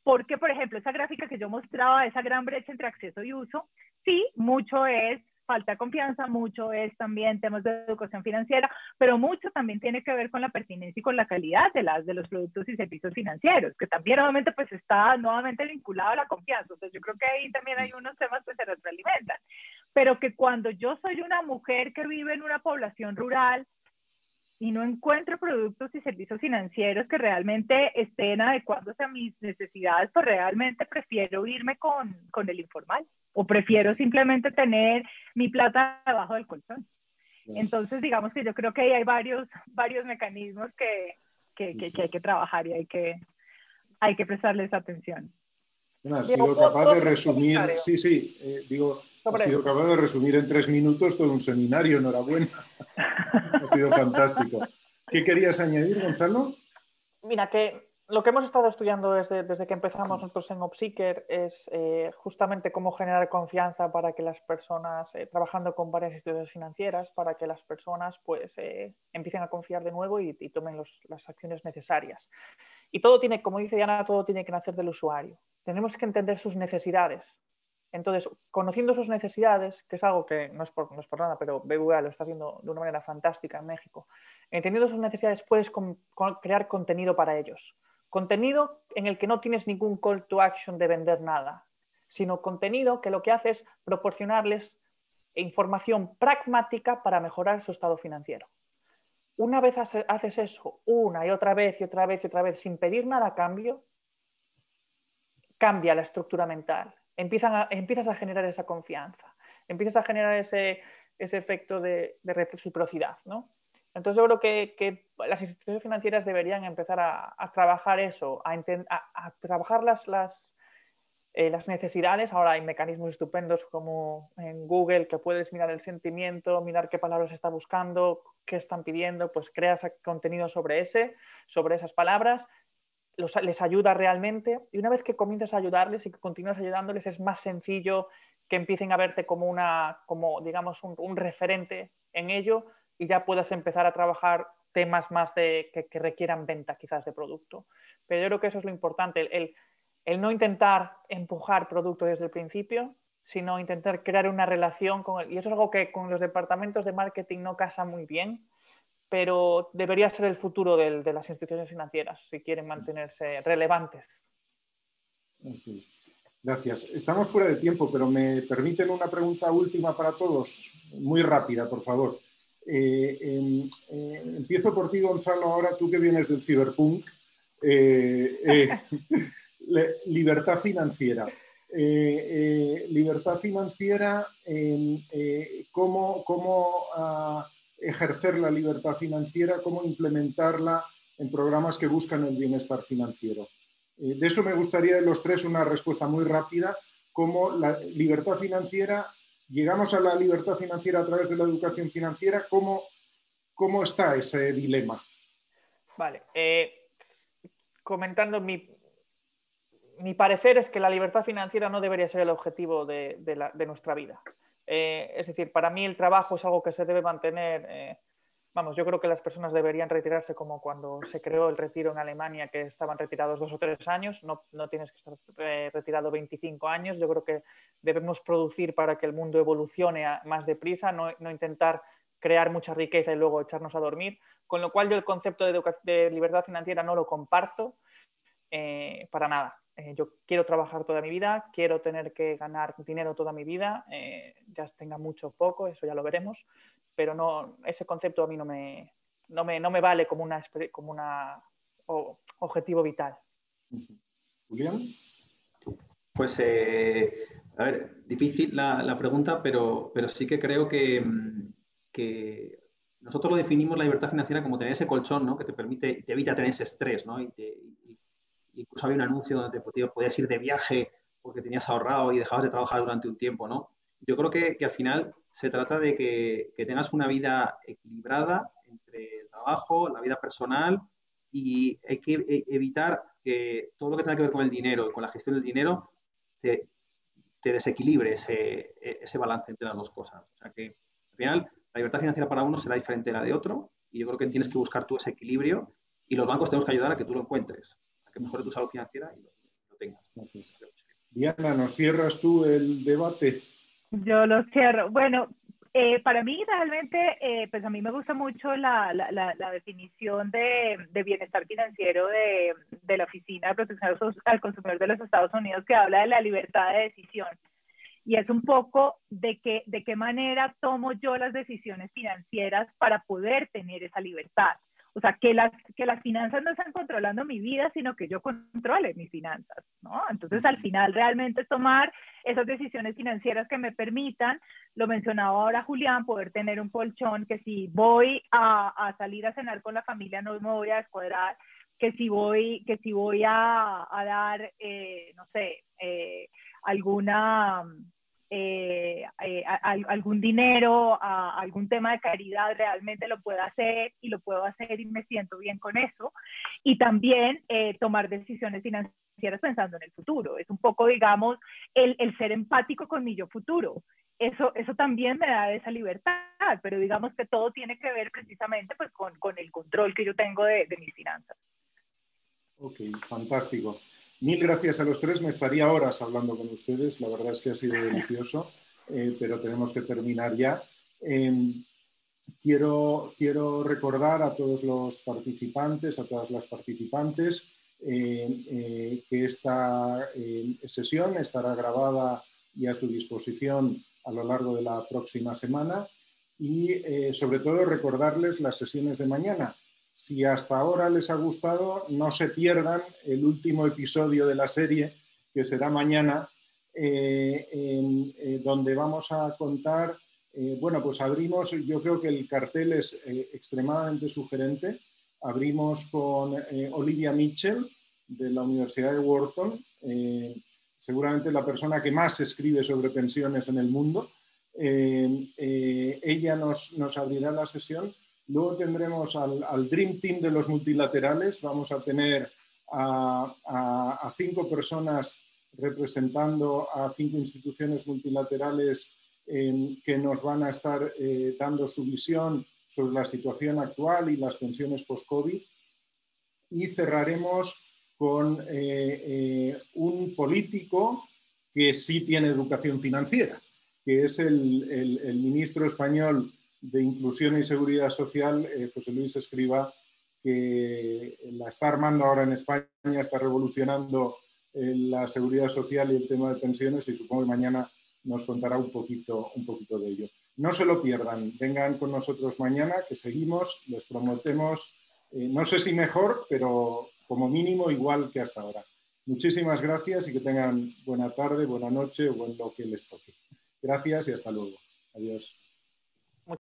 porque, por ejemplo, esa gráfica que yo mostraba, esa gran brecha entre acceso y uso, sí, mucho es falta de confianza, mucho es también temas de educación financiera, pero mucho también tiene que ver con la pertinencia y con la calidad de los productos y servicios financieros, que también nuevamente pues está nuevamente vinculado a la confianza. Entonces yo creo que ahí también hay unos temas que se retroalimentan, pero que cuando yo soy una mujer que vive en una población rural y no encuentro productos y servicios financieros que realmente estén adecuados a mis necesidades, pues realmente prefiero irme con el informal o prefiero simplemente tener mi plata debajo del colchón. Entonces, digamos que yo creo que ahí hay varios mecanismos que hay que trabajar y hay que prestarles atención. Bueno, has sido capaz de resumir, has sido capaz de resumir en 3 minutos todo un seminario, enhorabuena. Ha sido fantástico. ¿Qué querías añadir, Gonzalo? Mira, que lo que hemos estado estudiando desde que empezamos nosotros en Opseeker es justamente cómo generar confianza para que las personas, trabajando con varias instituciones financieras, para que las personas pues empiecen a confiar de nuevo y tomen las acciones necesarias. Y todo tiene, como dice Diana, todo tiene que nacer del usuario. Tenemos que entender sus necesidades. Entonces, conociendo sus necesidades, que es algo que no es por nada, pero BBVA lo está haciendo de una manera fantástica en México, entendiendo sus necesidades puedes crear contenido para ellos. Contenido en el que no tienes ningún call to action de vender nada, sino contenido que lo que hace es proporcionarles información pragmática para mejorar su estado financiero. Una vez haces eso una y otra vez y otra vez y otra vez sin pedir nada a cambio, cambia la estructura mental. Empiezas a generar esa confianza, empiezas a generar ese efecto de reciprocidad, ¿no? Entonces yo creo que las instituciones financieras deberían empezar a trabajar eso, a trabajar las necesidades. Ahora hay mecanismos estupendos como en Google que puedes mirar el sentimiento, mirar qué palabras está buscando, qué están pidiendo, pues creas contenido sobre esas palabras, les ayuda realmente, y una vez que comienzas a ayudarles y que continúas ayudándoles es más sencillo que empiecen a verte como digamos un referente en ello y ya puedas empezar a trabajar temas más que requieran venta quizás de producto. Pero yo creo que eso es lo importante, el no intentar empujar producto desde el principio, sino intentar crear una relación con él. Y eso es algo que con los departamentos de marketing no casa muy bien, pero debería ser el futuro de las instituciones financieras si quieren mantenerse relevantes. Gracias. Estamos fuera de tiempo, pero me permiten una pregunta última para todos, muy rápida, por favor. Empiezo por ti, Gonzalo, ahora tú que vienes del ciberpunk. Libertad financiera. Libertad financiera, ¿cómo ejercer la libertad financiera, cómo implementarla en programas que buscan el bienestar financiero? De eso me gustaría de los tres una respuesta muy rápida. ¿Cómo la libertad financiera, llegamos a la libertad financiera a través de la educación financiera? ¿Cómo está ese dilema? Vale. Comentando mi parecer es que la libertad financiera no debería ser el objetivo de nuestra vida. Es decir, para mí el trabajo es algo que se debe mantener. Yo creo que las personas deberían retirarse como cuando se creó el retiro en Alemania, que estaban retirados 2 o 3 años. No tienes que estar retirado 25 años. Yo creo que debemos producir para que el mundo evolucione más deprisa, no intentar crear mucha riqueza y luego echarnos a dormir. Con lo cual yo el concepto de libertad financiera no lo comparto para nada. Yo quiero trabajar toda mi vida, quiero tener que ganar dinero toda mi vida, ya tenga mucho o poco, eso ya lo veremos, pero no, ese concepto a mí no me vale como un objetivo vital. Julián. Pues A ver, difícil la pregunta, pero sí que creo que nosotros lo definimos la libertad financiera como tener ese colchón, ¿no? Que te permite, te evita tener ese estrés, ¿no? Incluso había un anuncio donde te podías ir de viaje porque tenías ahorrado y dejabas de trabajar durante un tiempo, ¿no? Yo creo que al final se trata de que tengas una vida equilibrada entre el trabajo, la vida personal, y hay que evitar que todo lo que tenga que ver con el dinero y con la gestión del dinero te, te desequilibre ese balance entre las dos cosas. O sea que al final la libertad financiera para uno será diferente de la de otro, y yo creo que tienes que buscar tú ese equilibrio, y los bancos tenemos que ayudar a que tú lo encuentres, a que mejore tu salud financiera y lo tengas. Gracias. Diana, ¿nos cierras tú el debate? Yo lo cierro. Bueno, para mí realmente, pues a mí me gusta mucho la definición de bienestar financiero de la Oficina de Protección al Consumidor de los Estados Unidos, que habla de la libertad de decisión. Y es un poco de qué manera tomo yo las decisiones financieras para poder tener esa libertad. O sea, que las finanzas no están controlando mi vida, sino que yo controle mis finanzas, ¿no? Entonces, al final, realmente es tomar esas decisiones financieras que me permitan, lo mencionaba ahora Julián, poder tener un colchón, que si voy a salir a cenar con la familia no me voy a descuadrar, que si voy a dar, no sé, alguna... algún dinero, a algún tema de caridad, realmente lo puedo hacer y lo puedo hacer y me siento bien con eso. Y también tomar decisiones financieras pensando en el futuro. Es un poco, digamos, el ser empático con mi yo futuro. Eso también me da esa libertad, pero digamos que todo tiene que ver precisamente pues, con el control que yo tengo de mis finanzas. Ok, fantástico. Mil gracias a los tres. Me estaría horas hablando con ustedes. La verdad es que ha sido delicioso, pero tenemos que terminar ya. Quiero recordar a todos los participantes, a todas las participantes, que esta sesión estará grabada y a su disposición a lo largo de la próxima semana, y sobre todo recordarles las sesiones de mañana. Si hasta ahora les ha gustado, no se pierdan el último episodio de la serie, que será mañana, donde vamos a contar, bueno, pues abrimos, yo creo que el cartel es extremadamente sugerente. Abrimos con Olivia Mitchell, de la Universidad de Wharton, seguramente la persona que más escribe sobre pensiones en el mundo. Ella nos abrirá la sesión. Luego tendremos al Dream Team de los multilaterales. Vamos a tener a 5 personas representando a 5 instituciones multilaterales que nos van a estar dando su visión sobre la situación actual y las pensiones post-COVID. Y cerraremos con un político que sí tiene educación financiera, que es el ministro español de Inclusión y Seguridad Social, José Luis Escrivá, que la está armando ahora en España, está revolucionando la seguridad social y el tema de pensiones, y supongo que mañana nos contará un poquito de ello. No se lo pierdan, vengan con nosotros mañana, que seguimos, les prometemos, no sé si mejor, pero como mínimo igual que hasta ahora. Muchísimas gracias y que tengan buena tarde, buena noche o en lo que les toque. Gracias y hasta luego. Adiós.